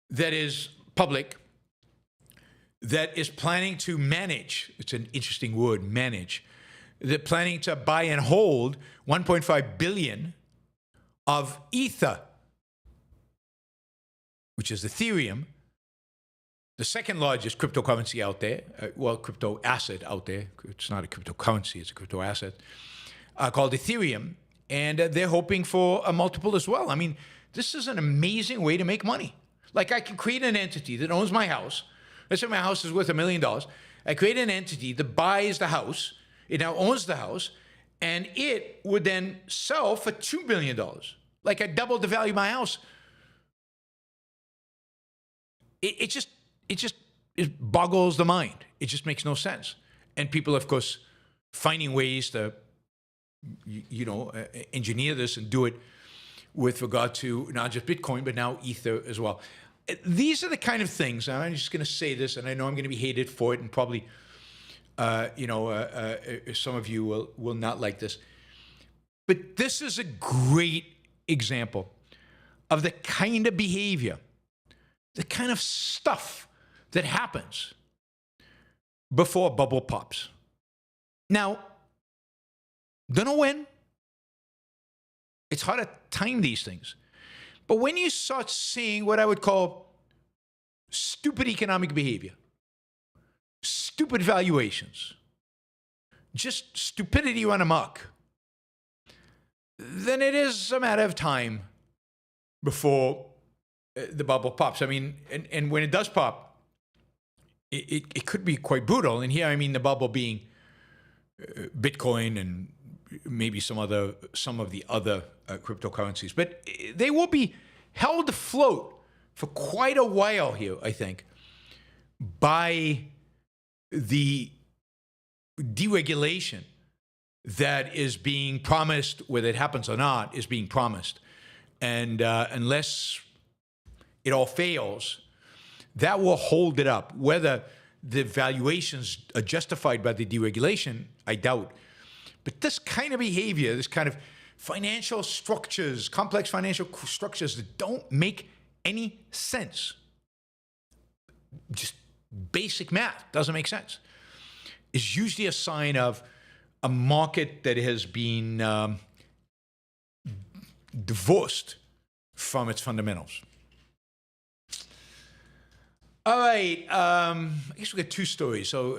that is public, that is planning to manage, it's an interesting word, manage. They're planning to buy and hold 1.5 billion of Ether, which is Ethereum, the second largest cryptocurrency out there, crypto asset out there. It's not a cryptocurrency, it's a crypto asset, called Ethereum. And they're hoping for a multiple as well. I mean, this is an amazing way to make money. Like, I can create an entity that owns my house. Let's say my house is worth $1 million. I create an entity that buys the house. It now owns the house. And it would then sell for $2 million. Like, I doubled the value of my house. It boggles the mind. It just makes no sense. And people, of course, finding ways to, engineer this and do it with regard to not just Bitcoin, but now Ether as well. These are the kind of things, and I'm just going to say this, and I know I'm going to be hated for it, and probably, some of you will not like this. But this is a great example of the kind of behavior, the kind of stuff that happens before a bubble pops. Now, don't know when. It's hard to time these things. But when you start seeing what I would call stupid economic behavior, stupid valuations, just stupidity run amok, then it is a matter of time before the bubble pops. I mean, and when it does pop, it could be quite brutal. And here I mean the bubble being Bitcoin and maybe some of the other cryptocurrencies. But they will be held afloat for quite a while here, I think, by the deregulation that is being promised, whether it happens or not, is being promised. And unless it all fails, that will hold it up. Whether the valuations are justified by the deregulation, I doubt. But this kind of behavior, this kind of financial structures, complex financial structures that don't make any sense, just basic math doesn't make sense, is usually a sign of a market that has been divorced from its fundamentals. All right, I guess we got two stories. So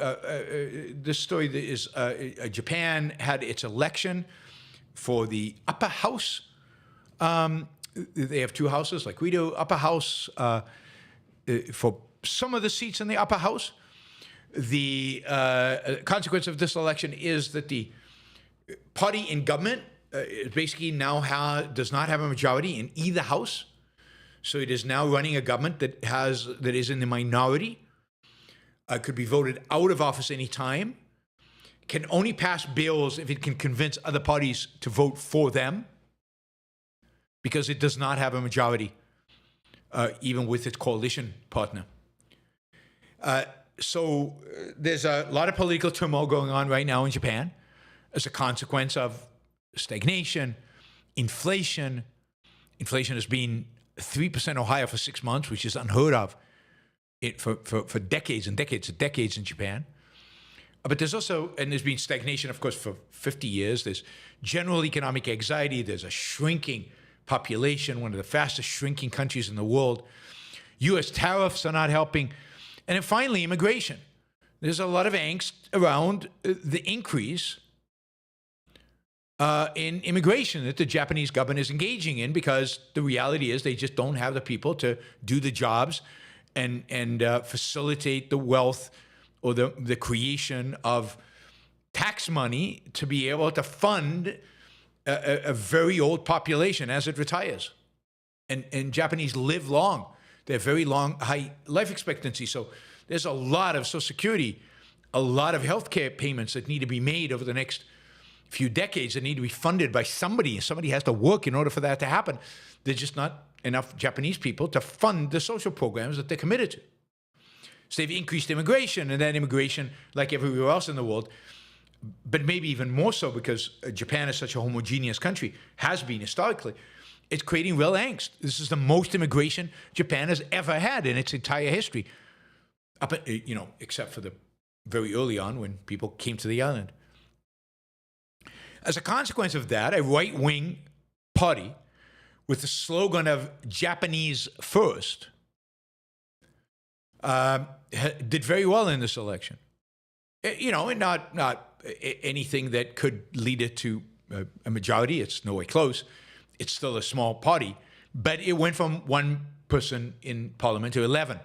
this story is Japan had its election for the upper house. They have two houses, like we do. Upper house, for some of the seats in the upper house, the consequence of this election is that the party in government basically now does not have a majority in either house. So it is now running a government that is in the minority, could be voted out of office any time, can only pass bills if it can convince other parties to vote for them, because it does not have a majority, even with its coalition partner. So there's a lot of political turmoil going on right now in Japan as a consequence of stagnation, inflation. Inflation has been 3% or higher for 6 months, which is unheard of for decades and decades in Japan. But there's been stagnation, of course, for 50 years. There's general economic anxiety. There's a shrinking population, one of the fastest shrinking countries in the world. U.S. tariffs are not helping. And then finally, immigration. There's a lot of angst around the increase in immigration that the Japanese government is engaging in, because the reality is they just don't have the people to do the jobs and facilitate the wealth or the creation of tax money to be able to fund a very old population as it retires. And Japanese live long. They have very long, high life expectancy. So there's a lot of Social Security, a lot of healthcare payments that need to be made over the next few decades that need to be funded by somebody. Somebody has to work in order for that to happen. There's just not enough Japanese people to fund the social programs that they're committed to. So they've increased immigration, and that immigration, like everywhere else in the world, but maybe even more so because Japan is such a homogeneous country, has been historically, it's creating real angst. This is the most immigration Japan has ever had in its entire history, except for the very early on when people came to the island. As a consequence of that, a right-wing party with the slogan of Japanese first did very well in this election. And not anything that could lead it to a majority. It's no way close. It's still a small party, but it went from one person in parliament to 11.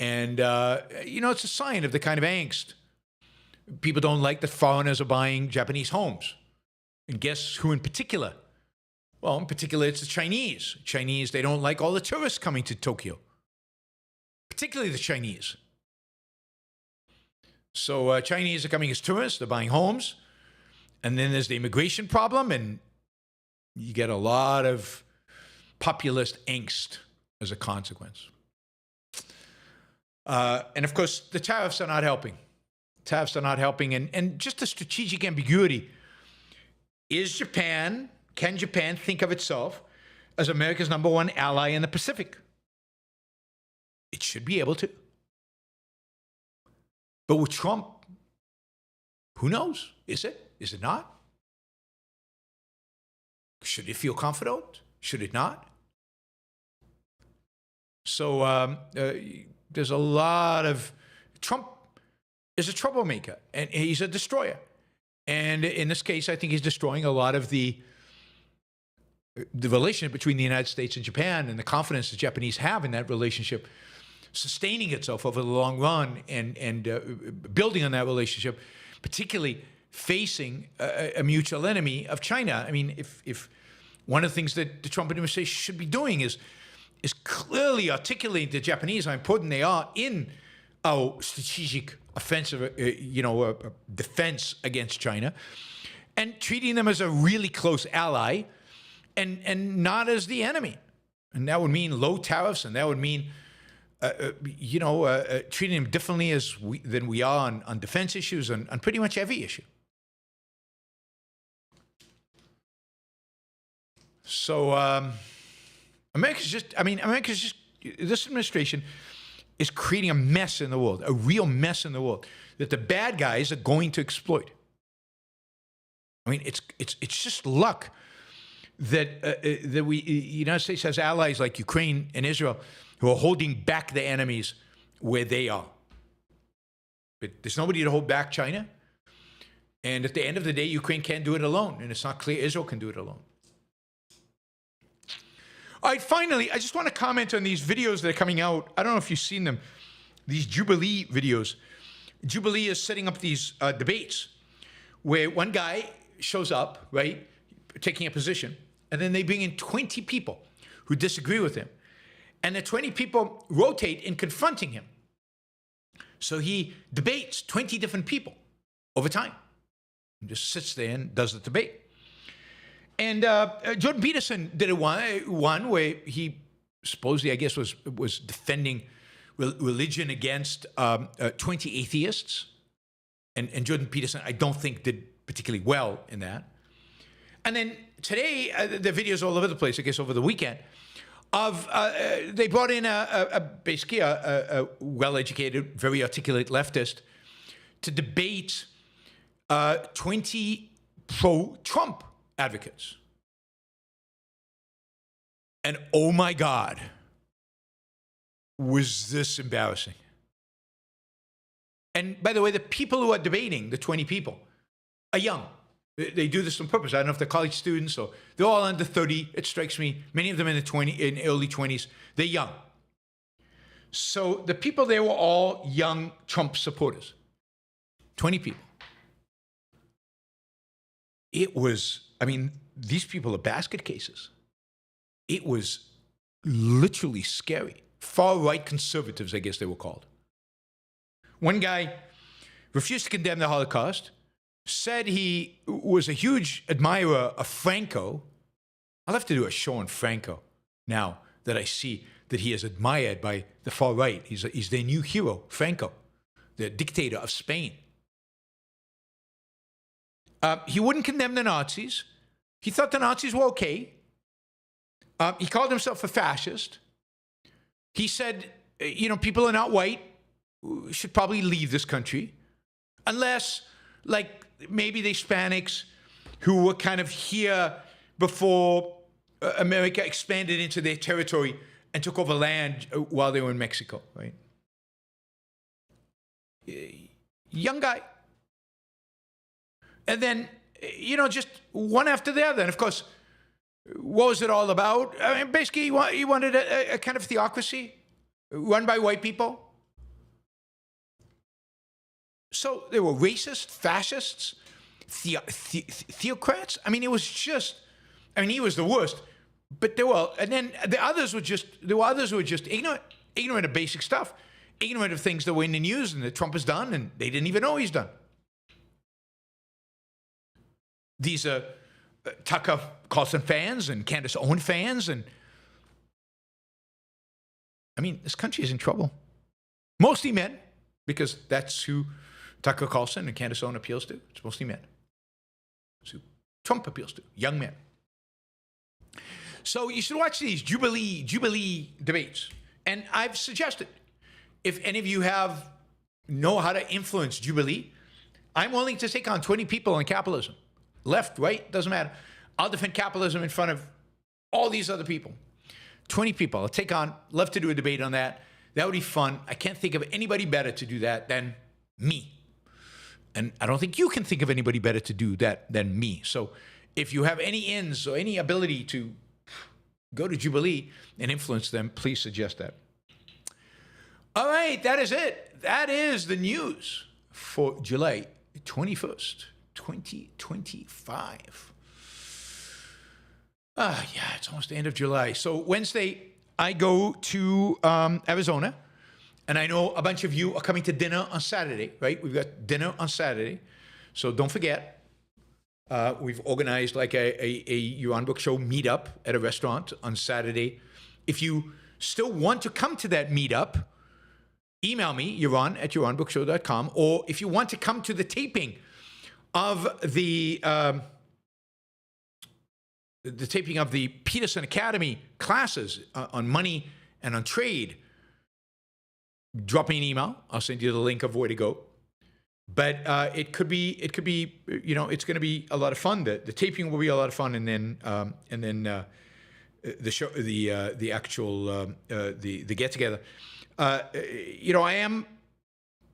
And, it's a sign of the kind of angst. People don't like that foreigners are buying Japanese homes. And guess who in particular? Well, in particular, it's the Chinese. Chinese, they don't like all the tourists coming to Tokyo, particularly the Chinese. So Chinese are coming as tourists, they're buying homes. And then there's the immigration problem, and you get a lot of populist angst as a consequence. And of course, the tariffs are not helping. Tariffs are not helping. And just the strategic ambiguity. Can Japan think of itself as America's number one ally in the Pacific? It should be able to. But with Trump, who knows? Is it? Is it not? Should it feel confident? Should it not? So there's a lot of... Trump is a troublemaker, and he's a destroyer. And in this case, I think he's destroying a lot of the relationship between the United States and Japan and the confidence the Japanese have in that relationship, sustaining itself over the long run and building on that relationship, particularly facing a mutual enemy of China. I mean, if one of the things that the Trump administration should be doing is clearly articulating to the Japanese how important they are in our strategic offensive, defense against China, and treating them as a really close ally and not as the enemy. And that would mean low tariffs, and that would mean, treating them differently than we are on defense issues, on pretty much every issue. So this administration is creating a mess in the world, a real mess in the world that the bad guys are going to exploit. I mean, it's just luck that the United States has allies like Ukraine and Israel who are holding back the enemies where they are. But there's nobody to hold back China. And at the end of the day, Ukraine can't do it alone. And it's not clear Israel can do it alone. All right, finally, I just want to comment on these videos that are coming out. I don't know if you've seen them, these Jubilee videos. Jubilee is setting up these debates where one guy shows up, right, taking a position, and then they bring in 20 people who disagree with him. And the 20 people rotate in confronting him. So he debates 20 different people over time. He just sits there and does the debate. And Jordan Peterson did one where he supposedly, I guess, was defending religion against 20 atheists. And Jordan Peterson, I don't think, did particularly well in that. And then today, the videos all over the place, I guess, over the weekend, they brought in basically a well-educated, very articulate leftist to debate 20 pro-Trump advocates. And oh my God, was this embarrassing. And by the way, the people who are debating, the 20 people, are young. They do this on purpose. I don't know if they're college students or they're all under 30. It strikes me. Many of them in early 20s. They're young. So the people there were all young Trump supporters. 20 people. It was, these people are basket cases. It was literally scary. Far-right conservatives, I guess they were called. One guy refused to condemn the Holocaust, said he was a huge admirer of Franco. I'll have to do a show on Franco now that I see that he is admired by the far right. He's their new hero, Franco, the dictator of Spain. He wouldn't condemn the Nazis. He thought the Nazis were okay. He called himself a fascist. He said, people are not white, should probably leave this country, unless, like, maybe the Hispanics who were kind of here before America expanded into their territory and took over land while they were in Mexico, right? young guy. And then, just one after the other. And of course, what was it all about? I mean, basically, he wanted a kind of theocracy run by white people. So they were racist, fascists, theocrats. I mean, it was just, he was the worst. But and then the others were just ignorant of basic stuff, ignorant of things that were in the news and that Trump has done, and they didn't even know he's done. These are Tucker Carlson fans and Candace Owen fans, and this country is in trouble. Mostly men, because that's who Tucker Carlson and Candace Owen appeals to. It's mostly men. It's who Trump appeals to, young men. So you should watch these Jubilee debates. And I've suggested, if any of you know how to influence Jubilee, I'm willing to take on 20 people on capitalism. Left, right, doesn't matter. I'll defend capitalism in front of all these other people. 20 people I'll take on. Love to do a debate on that. That would be fun. I can't think of anybody better to do that than me. And I don't think you can think of anybody better to do that than me. So if you have any ins or any ability to go to Jubilee and influence them, please suggest that. All right, that is it. That is the news for July 21st, 2025. Yeah, it's almost the end of July. So Wednesday, I go to Arizona. And I know a bunch of you are coming to dinner on Saturday, right? We've got dinner on Saturday. So don't forget, we've organized like a Yaron Brook Show meetup at a restaurant on Saturday. If you still want to come to that meetup, email me, yaron@yaronbrookshow.com. Or if you want to come to the taping of the taping of the Peterson Academy classes on money and on trade, drop me an email. I'll send you the link of where to go. But it could be, it's going to be a lot of fun. The taping will be a lot of fun, and then the show, the actual the get together. I am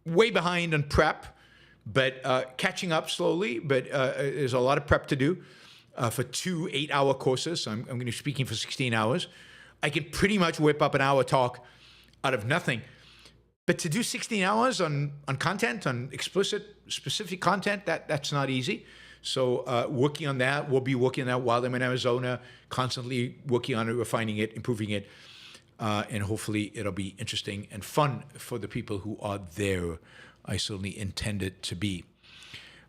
way behind on prep, but catching up slowly. But there's a lot of prep to do for 2 8-hour courses. So I'm going to be speaking for 16 hours. I can pretty much whip up an hour talk out of nothing. But to do 16 hours on content, on explicit, specific content, that's not easy. So working on that, we'll be working on that while I'm in Arizona, constantly working on it, refining it, improving it. And hopefully it'll be interesting and fun for the people who are there. I certainly intend it to be.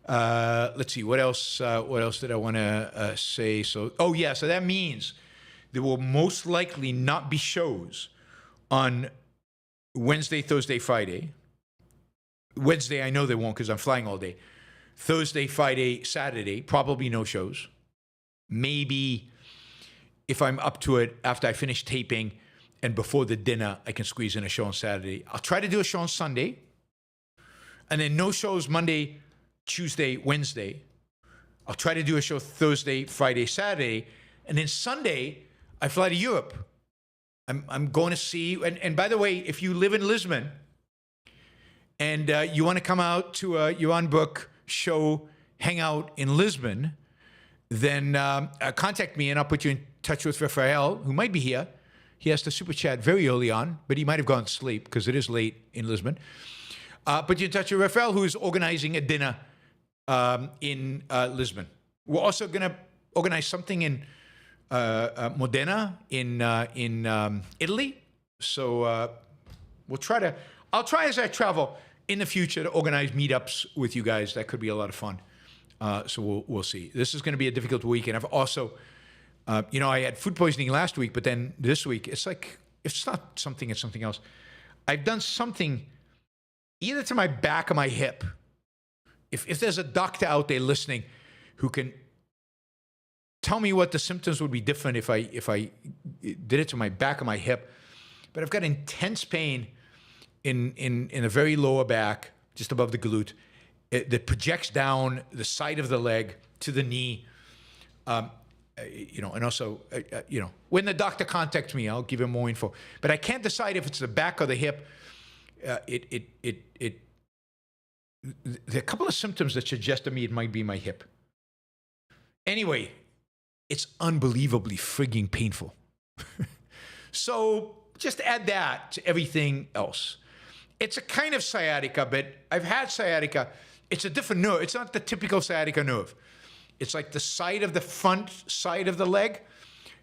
Let's see, what else did I want to say? So that means there will most likely not be shows on Wednesday, Thursday, Friday. Wednesday, I know they won't because I'm flying all day. Thursday, Friday, Saturday, probably no shows. Maybe if I'm up to it after I finish taping and before the dinner, I can squeeze in a show on Saturday. I'll try to do a show on Sunday. And then no shows Monday, Tuesday, Wednesday. I'll try to do a show Thursday, Friday, Saturday. And then Sunday, I fly to Europe. I'm going to see, and by the way, if you live in Lisbon and you want to come out to a Yaron Brook Show hangout in Lisbon, then contact me and I'll put you in touch with Raphael, who might be here. He has to super chat very early on, but he might have gone to sleep because it is late in Lisbon. Put you in touch with Raphael, who is organizing a dinner in Lisbon. We're also going to organize something in Modena in Italy. So I'll try as I travel in the future to organize meetups with you guys. That could be a lot of fun. So we'll see. This is going to be a difficult week. And I've also, I had food poisoning last week, but then this week, it's like, it's not something, it's something else. I've done something either to my back or my hip. If there's a doctor out there listening who can tell me what the symptoms would be different if I did it to my back or my hip. But I've got intense pain in the very lower back, just above the glute, that projects down the side of the leg to the knee. And also, when the doctor contacts me, I'll give him more info. But I can't decide if it's the back or the hip. It there are a couple of symptoms that suggest to me it might be my hip. Anyway, it's unbelievably frigging painful. So just add that to everything else. It's a kind of sciatica, but I've had sciatica. It's a different nerve. It's not the typical sciatica nerve. It's like the side of the front side of the leg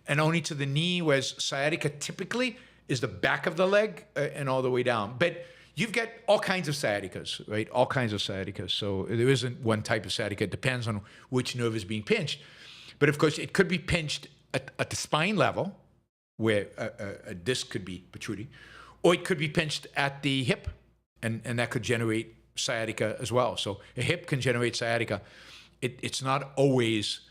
and only to the knee, whereas sciatica typically is the back of the leg and all the way down. But you've got all kinds of sciaticas, right? All kinds of sciaticas. So there isn't one type of sciatica. It depends on which nerve is being pinched. But of course, it could be pinched at the spine level, where a disc could be protruding, or it could be pinched at the hip, and that could generate sciatica as well. So a hip can generate sciatica. It's not always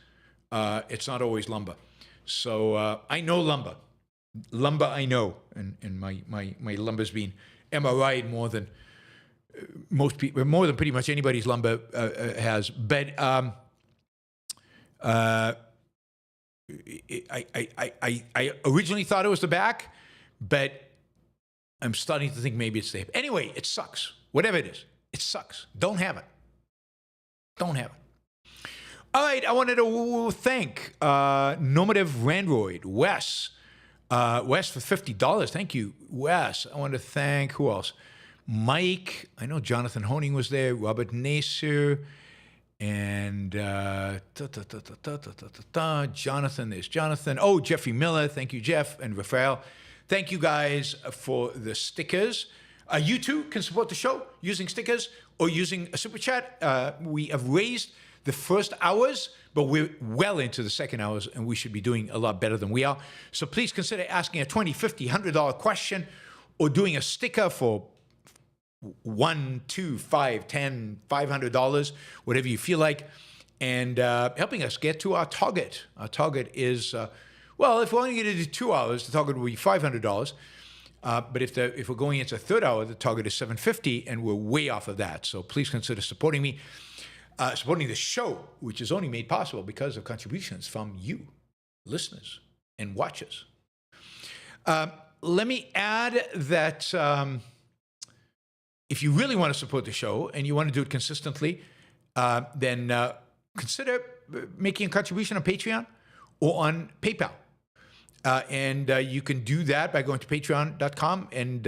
lumbar. So I know lumbar. Lumbar I know, and my lumbar's been MRI'd more than most people, more than pretty much anybody's lumbar has. But I originally thought it was the back, but I'm starting to think maybe it's the hip. Anyway, it sucks. Whatever it is, it sucks. Don't have it. Don't have it. All right, I wanted to thank Normative Randroid, Wes. Wes for $50. Thank you, Wes. I want to thank, who else? Mike. I know Jonathan Honing was there. Robert Nasir. And Jonathan, there's Jonathan. Oh, Jeffrey Miller. Thank you, Jeff. And Raphael. Thank you guys for the stickers. You too can support the show using stickers or using a super chat. We have raised the first hours, but we're well into the second hours, and we should be doing a lot better than we are. So please consider asking a $20, $50, $100 question or doing a sticker for $1, $2, $5, $10, $500, whatever you feel like, and helping us get to our target. Our target is, well, if we're only going to do 2 hours, the target will be $500. But if we're going into a third hour, the target is $750, and we're way off of that. So please consider supporting me, supporting the show, which is only made possible because of contributions from you, listeners and watchers. Let me add that if you really want to support the show and you want to do it consistently, then consider making a contribution on Patreon or on PayPal. And you can do that by going to patreon.com and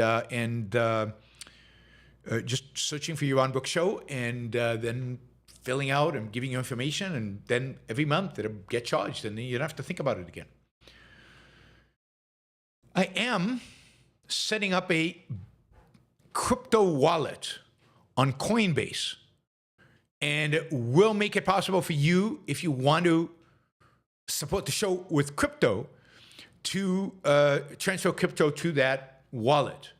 just searching for Yaron Brook Show and then filling out and giving you information. And then every month it'll get charged and then you don't have to think about it again. I am setting up a crypto wallet on Coinbase, and we'll make it possible for you, if you want to support the show with crypto, to transfer crypto to that wallet.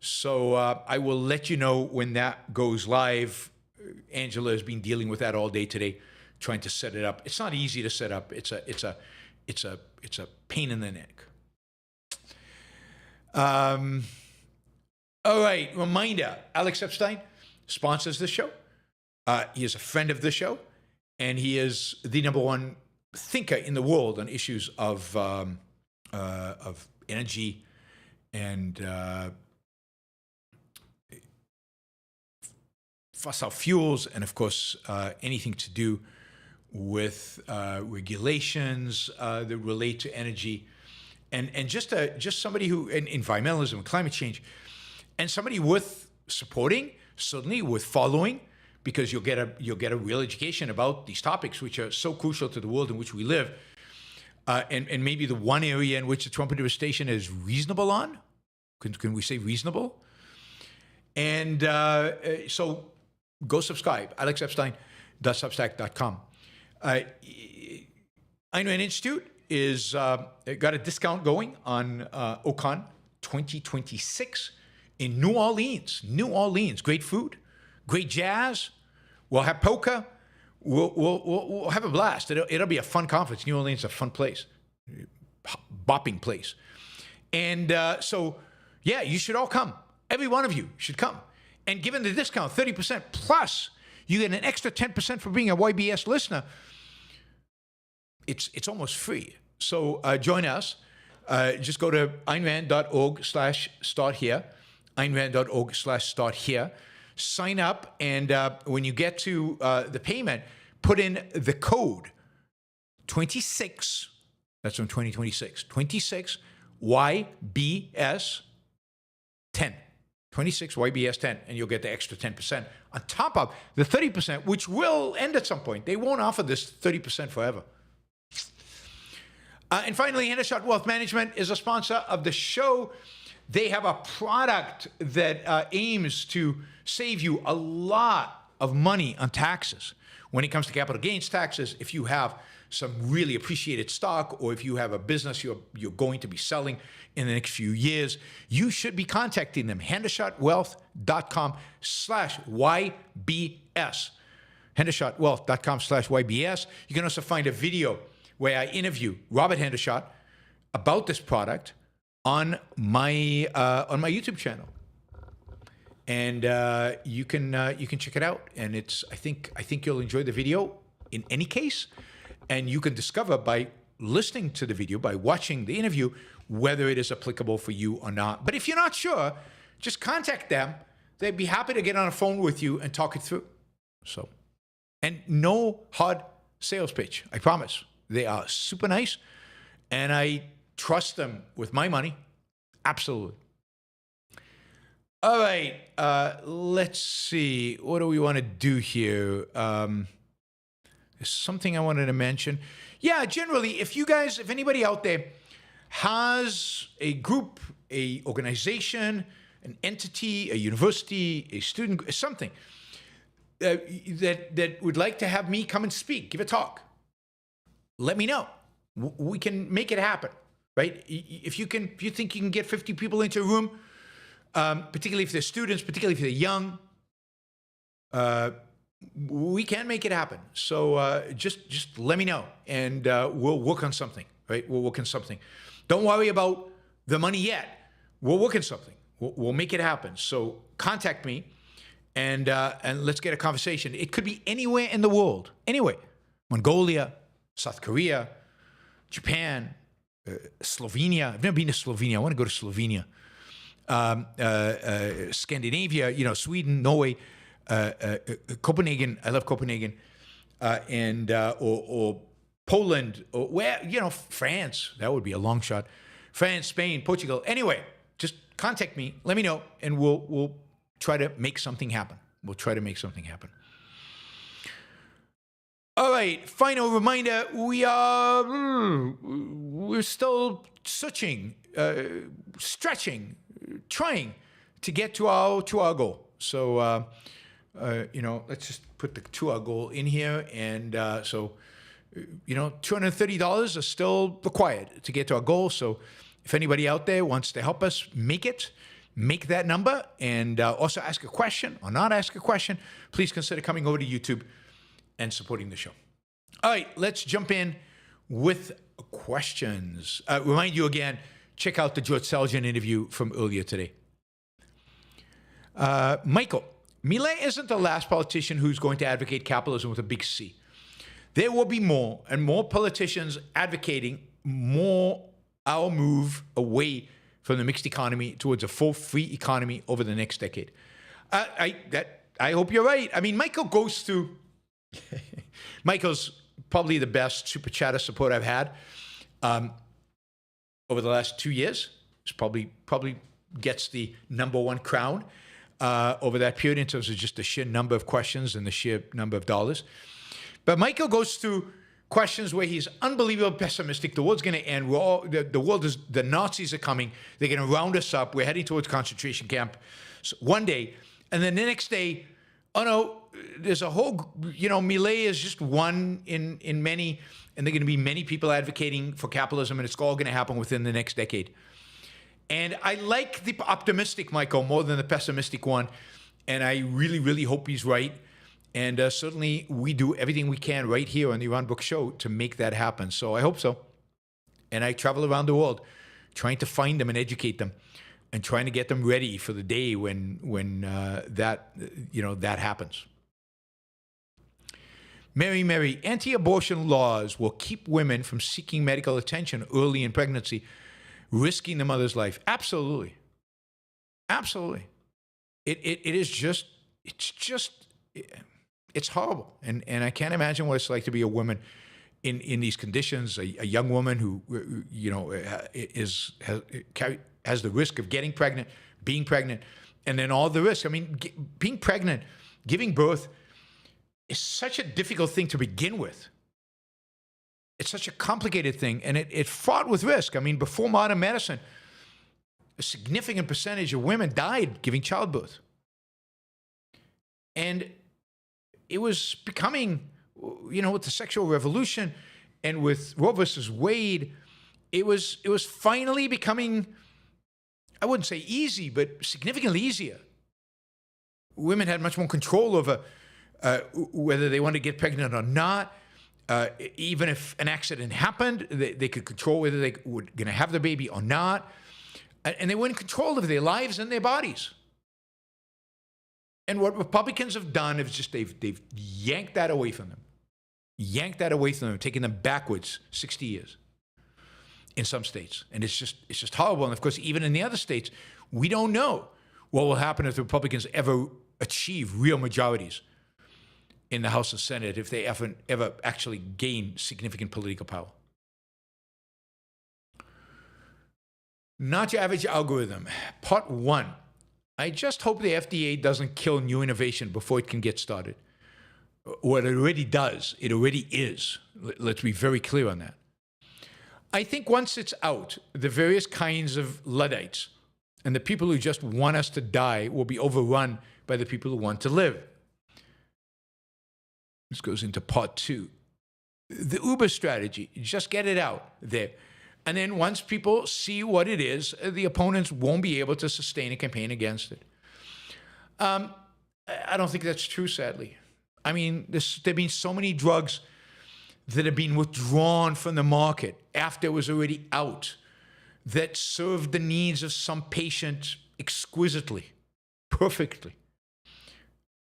So I will let you know when that goes live. Angela has been dealing with that all day today, trying to set it up. It's not easy to set up. It's a pain in the neck. All right, reminder, Alex Epstein sponsors this show. He is a friend of the show, and he is the #1 thinker in the world on issues of energy and fossil fuels, and of course, anything to do with regulations that relate to energy, and just somebody who, in environmentalism and climate change, and somebody worth supporting, certainly worth following, because you'll get a real education about these topics, which are so crucial to the world in which we live, and maybe the one area in which the Trump administration is reasonable on. Can we say reasonable? And so go subscribe, alexepstein.substack.com. Ayn Rand Institute is got a discount going on Ocon 2026 in New Orleans. New Orleans, great food, great jazz. We'll have polka. We'll have a blast. It'll be a fun conference. New Orleans is a fun place, bopping place. And so, yeah, you should all come. Every one of you should come. And given the discount, 30% plus, you get an extra 10% for being a YBS listener. It's almost free. So join us. Just go to aynrand.org/start here. aynrand.org/start here. sign up, and when you get to the payment, put in the code 26. That's from 2026. 26 YBS 10. 26 YBS 10, and you'll get the extra 10% on top of the 30%, which will end at some point. They won't offer this 30% forever. And finally, Hendershot Wealth Management is a sponsor of the show. They have a product that aims to save you a lot of money on taxes. When it comes to capital gains taxes, if you have some really appreciated stock, or if you have a business you're going to be selling in the next few years, you should be contacting them. hendershotwealth.com/YBS. hendershotwealth.com/YBS. You can also find a video where I interview Robert Hendershot about this product on my YouTube channel, and you can check it out. And I think you'll enjoy the video in any case. And you can discover by listening to the video, by watching the interview, whether it is applicable for you or not. But if you're not sure, just contact them. They'd be happy to get on a phone with you and talk it through. So, and no hard sales pitch, I promise. They are super nice, and I trust them with my money. Absolutely. All right, let's see. What do we want to do here? There's something I wanted to mention. Yeah, generally, if anybody out there has a group, a organization, an entity, a university, a student, something that would like to have me come and speak, give a talk, let me know. We can make it happen, right? If you think you can get 50 people into a room, particularly if they're students, particularly if they're young, we can make it happen. So just let me know, and we'll work on something, right? We'll work on something. Don't worry about the money yet. We'll work on something. We'll make it happen. So contact me, and let's get a conversation. It could be anywhere in the world, anywhere. Mongolia, South Korea, Japan, Slovenia. I've never been to Slovenia. I want to go to Slovenia. Scandinavia, Sweden, Norway, Copenhagen. I love Copenhagen, or Poland, or France. That would be a long shot. France, Spain, Portugal. Anyway, just contact me. Let me know, and we'll try to make something happen. All right. Final reminder: we're still searching, stretching, trying to get to our goal. So. Let's just put the 2-hour goal in here. And $230 is still required to get to our goal. So if anybody out there wants to help us make that number, and also ask a question or not ask a question, please consider coming over to YouTube and supporting the show. All right, let's jump in with questions. Remind you again, check out the George Selgin interview from earlier today. Michael. Millet isn't the last politician who's going to advocate capitalism with a big C. There will be more and more politicians advocating our move away from the mixed economy towards a full free economy over the next decade. I hope you're right. I mean, Michael's probably the best super chatter support I've had over the last 2 years. It's probably gets the #1 crown. Over that period in terms of just the sheer number of questions and the sheer number of dollars. But Michael goes through questions where he's unbelievably pessimistic. The world's going to end. The Nazis are coming. They're going to round us up. We're heading towards concentration camp one day. And then the next day, oh no, there's a whole, Millet is just one in many, and there are going to be many people advocating for capitalism, and it's all going to happen within the next decade. And I like the optimistic Michael more than the pessimistic one. And I really, really hope he's right. And certainly we do everything we can right here on the Yaron Brook Show to make that happen. So I hope so. And I travel around the world trying to find them and educate them and trying to get them ready for the day when that happens. Mary, anti-abortion laws will keep women from seeking medical attention early in pregnancy, risking the mother's life. Absolutely. It is just it's just, it's horrible. And I can't imagine what it's like to be a woman in these conditions, a young woman who, you know, has the risk of getting pregnant, being pregnant, and then all the risk. I mean, being pregnant, giving birth is such a difficult thing to begin with. It's such a complicated thing, and it's fraught with risk. I mean, before modern medicine, a significant percentage of women died giving childbirth. And it was becoming, you know, with the sexual revolution and with Roe versus Wade, it was finally becoming, I wouldn't say easy, but significantly easier. Women had much more control over whether they wanted to get pregnant or not. Even if an accident happened, they could control whether they were going to have the baby or not. And they were in control of their lives and their bodies. And what Republicans have done is just they've yanked that away from them. Yanked that away from them, taking them backwards 60 years in some states. And it's just horrible. And of course, even in the other states, we don't know what will happen if the Republicans ever achieve real majorities in the House and Senate, if they ever actually gain significant political power. Not your average algorithm. Part 1. I just hope the FDA doesn't kill new innovation before it can get started. What it already does, it already is. Let's be very clear on that. I think once it's out, the various kinds of Luddites and the people who just want us to die will be overrun by the people who want to live. This goes into part 2. The Uber strategy, just get it out there. And then once people see what it is, the opponents won't be able to sustain a campaign against it. I don't think that's true, sadly. I mean, there have been so many drugs that have been withdrawn from the market after it was already out that served the needs of some patient exquisitely, perfectly,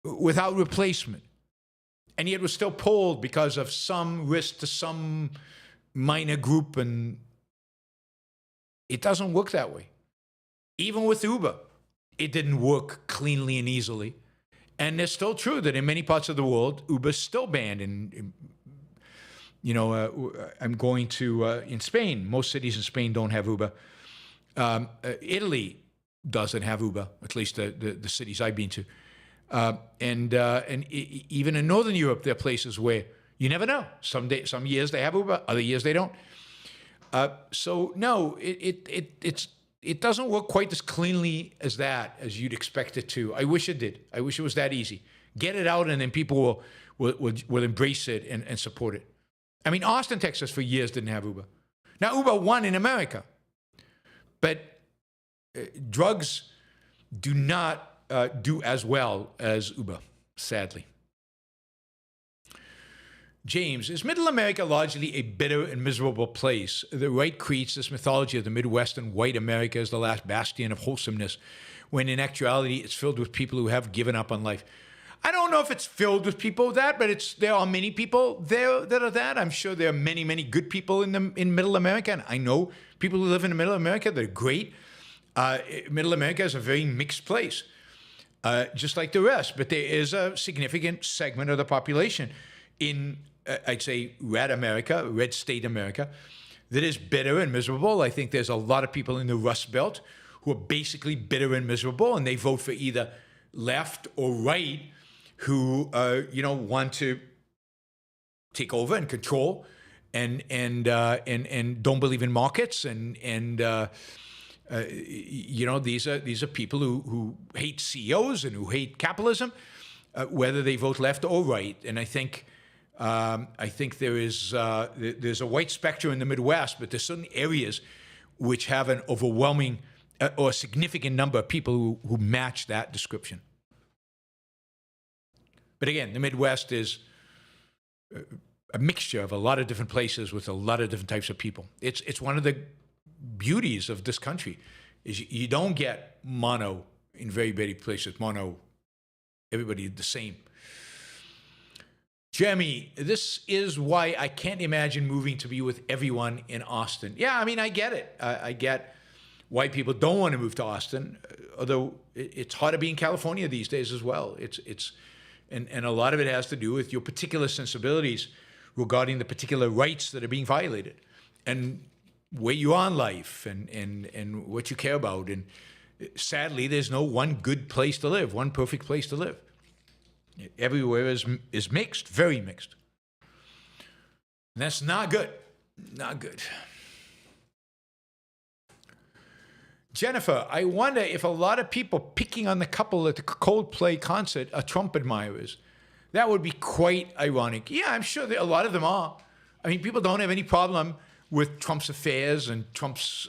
without replacement. And yet was still pulled because of some risk to some minor group, and it doesn't work that way. Even with Uber, it didn't work cleanly and easily. And it's still true that in many parts of the world, Uber's still banned. I'm going to, in Spain, most cities in Spain don't have Uber. Italy doesn't have Uber, at least the cities I've been to. And even in Northern Europe, there are places where you never know. Some years they have Uber, other years they don't. So no, it doesn't work quite as cleanly as that, as you'd expect it to. I wish it did. I wish it was that easy. Get it out, and then people will embrace it and support it. I mean, Austin, Texas, for years didn't have Uber. Now Uber won in America, but drugs do not do as well as Uber, sadly. James, is Middle America largely a bitter and miserable place? The right creates this mythology of the Midwest and white America as the last bastion of wholesomeness, when in actuality it's filled with people who have given up on life. I don't know if it's filled with people that, but there are many people there that are that. I'm sure there are many, many good people in Middle America, and I know people who live in Middle America that are great. Middle America is a very mixed place, just like the rest, but there is a significant segment of the population in, I'd say, red America, red state America, that is bitter and miserable. I think there's a lot of people in the Rust Belt who are basically bitter and miserable, and they vote for either left or right, who want to take over and control, and don't believe in markets, and these are people who hate CEOs and who hate capitalism, whether they vote left or right. And I think there's a white spectrum in the Midwest, but there's certain areas which have an overwhelming or a significant number of people who match that description. But again, the Midwest is a mixture of a lot of different places with a lot of different types of people. It's one of the beauties of this country is you don't get mono in very many places. Mono, everybody the same. Jeremy, this is why I can't imagine moving to be with everyone in Austin. Yeah, I mean, I get it. I get why people don't want to move to Austin, although it's hard to be in California these days as well. And a lot of it has to do with your particular sensibilities regarding the particular rights that are being violated and where you are in life and what you care about. And sadly, there's no one good place to live, one perfect place to live. Everywhere is mixed, very mixed. And that's not good. Not good. Jennifer, I wonder if a lot of people picking on the couple at the Coldplay concert are Trump admirers. That would be quite ironic. Yeah, I'm sure that a lot of them are. I mean, people don't have any problem with Trump's affairs and Trump's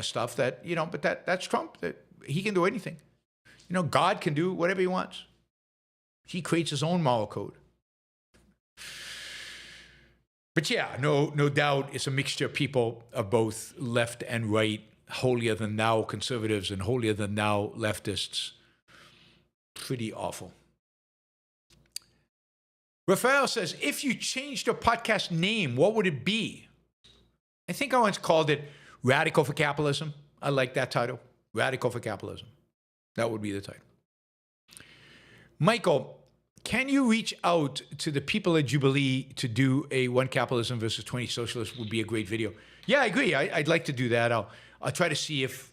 stuff that, but that's Trump. That he can do anything. God can do whatever he wants. He creates his own moral code. But yeah, no doubt it's a mixture of people of both left and right, holier-than-thou conservatives and holier-than-thou leftists. Pretty awful. Raphael says, if you changed your podcast name, what would it be? I think I once called it Radical for Capitalism. I like that title. Radical for Capitalism. That would be the title. Michael, can you reach out to the people at Jubilee to do a 1 Capitalism versus 20 Socialists would be a great video? Yeah, I agree. I'd like to do that. I'll try to see if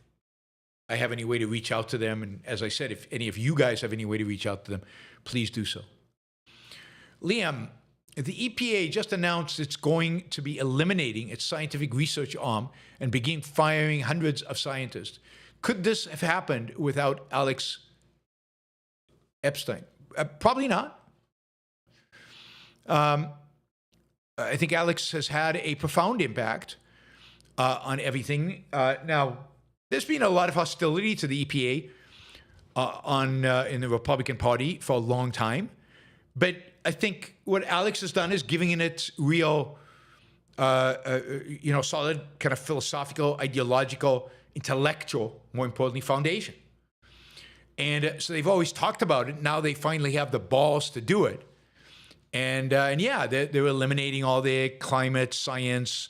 I have any way to reach out to them. And as I said, if any of you guys have any way to reach out to them, please do so. Liam, the EPA just announced it's going to be eliminating its scientific research arm and begin firing hundreds of scientists. Could this have happened without Alex Epstein? Probably not. I think Alex has had a profound impact on everything. Now, there's been a lot of hostility to the EPA in the Republican Party for a long time. But I think what Alex has done is giving it real, solid kind of philosophical, ideological, intellectual, more importantly, foundation. And so they've always talked about it. Now they finally have the balls to do it. And yeah, they're eliminating all their climate science,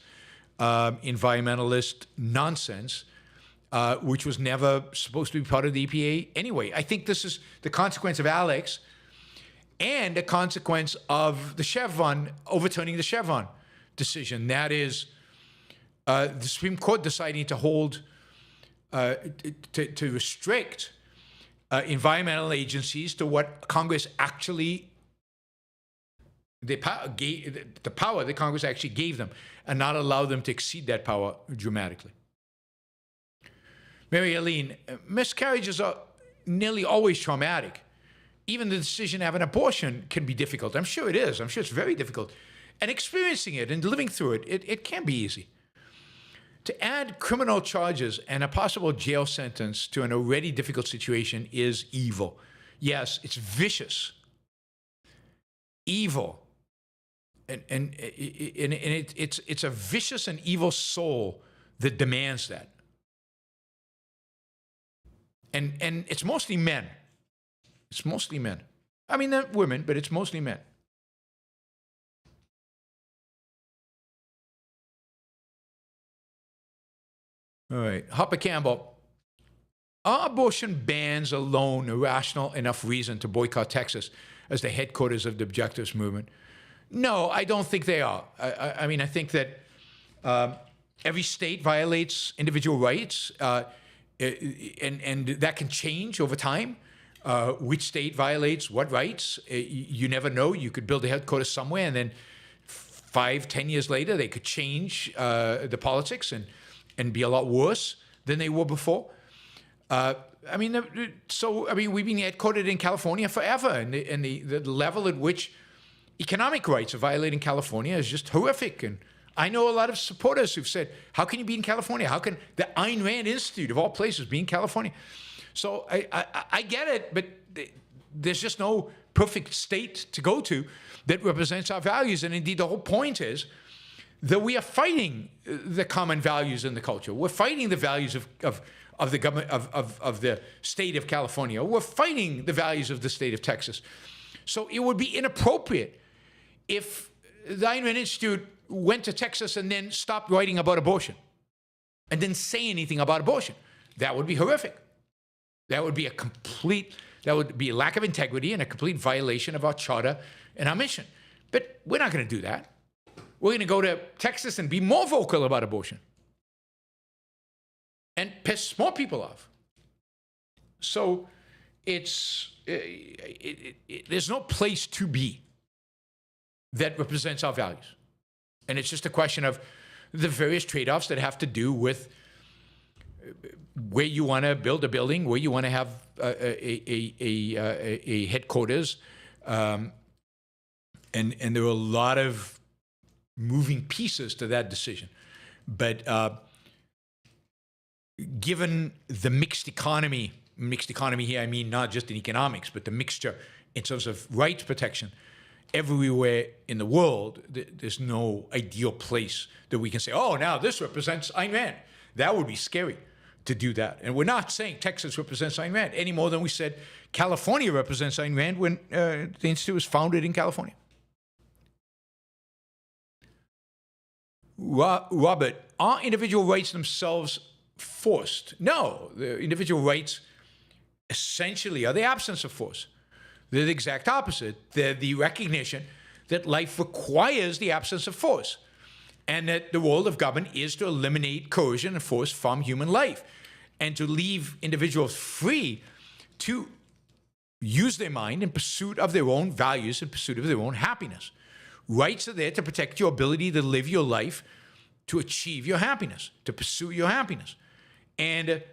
environmentalist nonsense, which was never supposed to be part of the EPA anyway. I think this is the consequence of Alex and a consequence of the Chevron, overturning the Chevron decision. That is the Supreme Court deciding to hold, to restrict environmental agencies to what Congress actually, the power that Congress actually gave them, and not allow them to exceed that power dramatically. Mary Eileen, miscarriages are nearly always traumatic. Even the decision to have an abortion can be difficult. I'm sure it is. I'm sure it's very difficult. And experiencing it and living through it, it can be easy. To add criminal charges and a possible jail sentence to an already difficult situation is evil. Yes, it's vicious. Evil. And it's a vicious and evil soul that demands that. And it's mostly men. It's mostly men. I mean, they're women, but it's mostly men. All right. Hopper Campbell. Are abortion bans alone a rational enough reason to boycott Texas as the headquarters of the objectivist movement? No, I don't think they are. I mean, I think that every state violates individual rights, and that can change over time. Which state violates what rights? You never know. You could build a headquarters somewhere, and then 5-10 years later, they could change the politics and be a lot worse than they were before. We've been headquartered in California forever, and the level at which economic rights are violated in California is just horrific. And I know a lot of supporters who've said, how can you be in California? How can the Ayn Rand Institute, of all places, be in California? So I get it, but there's just no perfect state to go to that represents our values. And indeed, the whole point is that we are fighting the common values in the culture. We're fighting the values of the government of the state of California. We're fighting the values of the state of Texas. So it would be inappropriate if the Ayn Rand Institute went to Texas and then stopped writing about abortion and didn't say anything about abortion. That would be horrific. That would be a lack of integrity and a complete violation of our charter and our mission. But we're not going to do that. We're going to go to Texas and be more vocal about abortion and piss more people off. So there's no place to be that represents our values. And it's just a question of the various trade-offs that have to do with where you want to build a building, where you want to have a headquarters. And there are a lot of moving pieces to that decision. But given the mixed economy here, I mean not just in economics, but the mixture in terms of rights protection, everywhere in the world, there's no ideal place that we can say, oh, now this represents Ayn Rand. That would be scary to do that. And we're not saying Texas represents Ayn Rand any more than we said California represents Ayn Rand when the Institute was founded in California. Robert, are individual rights themselves forced? No, the individual rights essentially are the absence of force. They're the exact opposite. They're the recognition that life requires the absence of force, and that the role of government is to eliminate coercion and force from human life, and to leave individuals free to use their mind in pursuit of their own values, in pursuit of their own happiness. Rights are there to protect your ability to live your life, to achieve your happiness, to pursue your happiness. And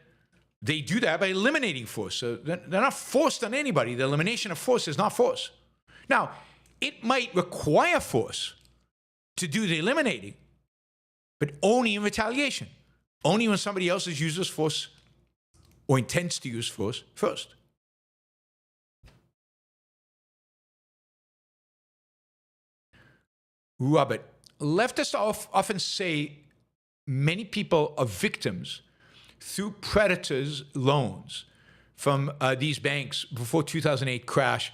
they do that by eliminating force. So they're not forced on anybody. The elimination of force is not force. Now, it might require force to do the eliminating, but only in retaliation. Only when somebody else uses force or intends to use force first. Robert, leftists often say many people are victims through predators' loans from these banks before 2008 crash,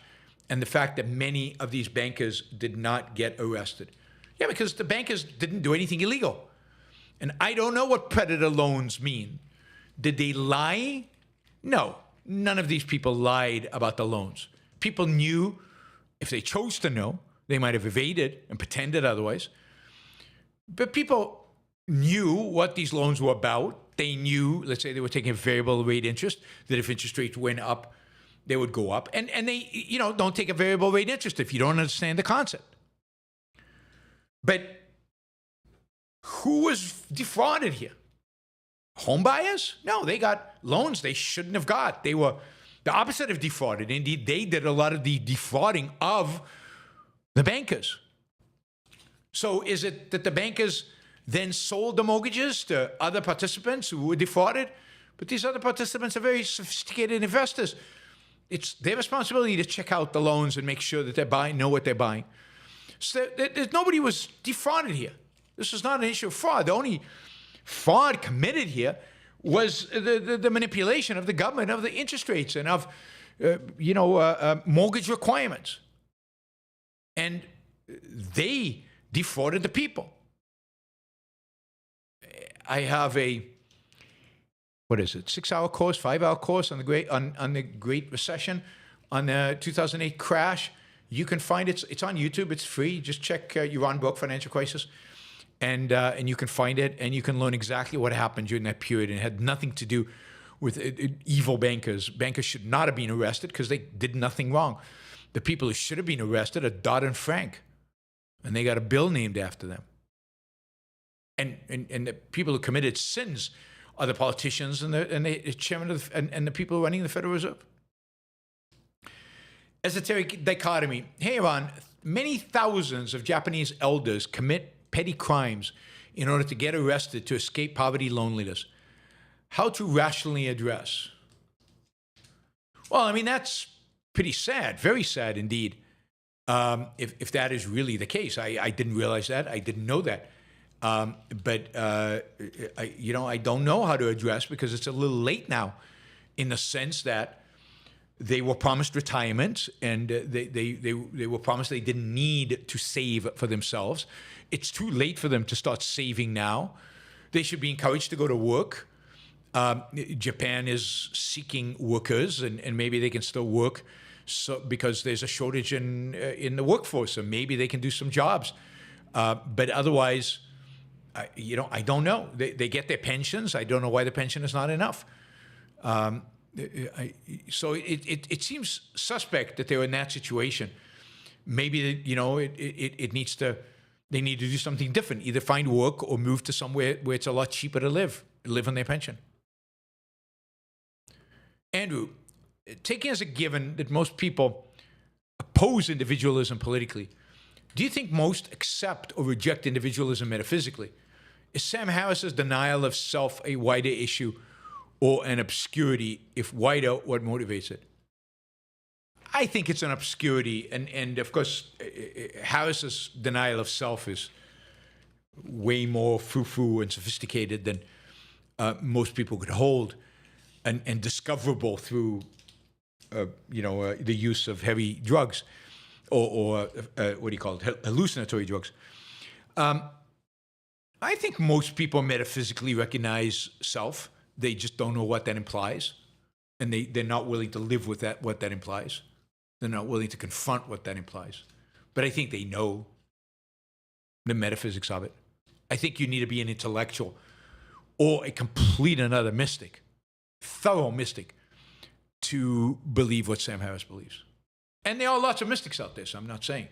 and the fact that many of these bankers did not get arrested. Yeah, because the bankers didn't do anything illegal. And I don't know what predator loans mean. Did they lie? No, none of these people lied about the loans. People knew, if they chose to know, they might have evaded and pretended otherwise. But people knew what these loans were about. They knew, let's say they were taking a variable rate interest, that if interest rates went up, they would go up. And they, don't take a variable rate interest if you don't understand the concept. But who was defrauded here? Home buyers? No, they got loans they shouldn't have got. They were the opposite of defrauded. Indeed, they did a lot of the defrauding of the bankers. So is it that the bankers then sold the mortgages to other participants who were defrauded? But these other participants are very sophisticated investors. It's their responsibility to check out the loans and make sure that they're buying, know what they're buying. So nobody was defrauded here. This is not an issue of fraud. The only fraud committed here was the manipulation of the government of the interest rates and of mortgage requirements. And they defrauded the people. I have a 6-hour course, 5-hour course on the Great Recession, on the 2008 crash. You can find it. It's on YouTube. It's free. Just check Yaron Brook Financial Crisis, and you can find it, and you can learn exactly what happened during that period. And it had nothing to do with evil bankers. Bankers should not have been arrested because they did nothing wrong. The people who should have been arrested are Dodd and Frank, and they got a bill named after them. And the people who committed sins are the politicians and the chairman of and the people running the Federal Reserve. Esoteric dichotomy. Hey, Ron, many thousands of Japanese elders commit petty crimes in order to get arrested to escape poverty, loneliness. How to rationally address? Well, I mean, that's pretty sad, very sad indeed, if that is really the case. I didn't realize that. I didn't know that. But I don't know how to address, because it's a little late now, in the sense that they were promised retirement, and they were promised they didn't need to save for themselves. It's too late for them to start saving now. They should be encouraged to go to work. Japan is seeking workers, and maybe they can still work because there's a shortage in the workforce, so maybe they can do some jobs. But otherwise, I don't know. They get their pensions. I don't know why the pension is not enough. So it seems suspect that they're in that situation. Maybe they need to do something different, either find work or move to somewhere where it's a lot cheaper to live on their pension. Andrew, taking as a given that most people oppose individualism politically, do you think most accept or reject individualism metaphysically? Is Sam Harris's denial of self a wider issue or an obscurity? If wider, what motivates it? I think it's an obscurity, and of course, Harris's denial of self is way more foo-foo and sophisticated than most people could hold, and discoverable through, the use of heavy drugs, or what do you call it, hallucinatory drugs. I think most people metaphysically recognize self. They just don't know what that implies, and they're not willing to live with that, what that implies. They're not willing to confront what that implies. But I think they know the metaphysics of it. I think you need to be an intellectual or a complete another mystic, thorough mystic, to believe what Sam Harris believes. And there are lots of mystics out there, so I'm not saying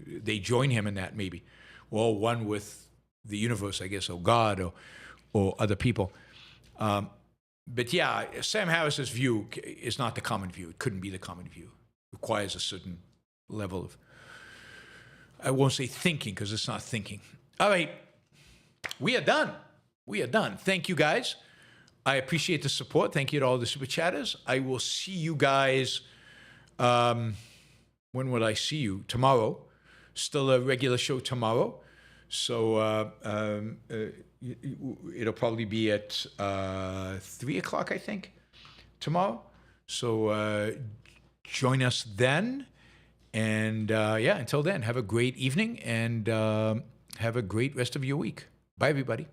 they join him in that, maybe. Well, one with the universe, I guess, or God, or other people. But yeah, Sam Harris's view is not the common view. It couldn't be the common view. It requires a certain level of, I won't say thinking, because it's not thinking. All right, we are done. We are done. Thank you, guys. I appreciate the support. Thank you to all the super chatters. I will see you guys, when will I see you? Tomorrow. Still a regular show tomorrow. So it'll probably be at 3 o'clock, I think, tomorrow. So join us then. And until then, have a great evening and have a great rest of your week. Bye, everybody.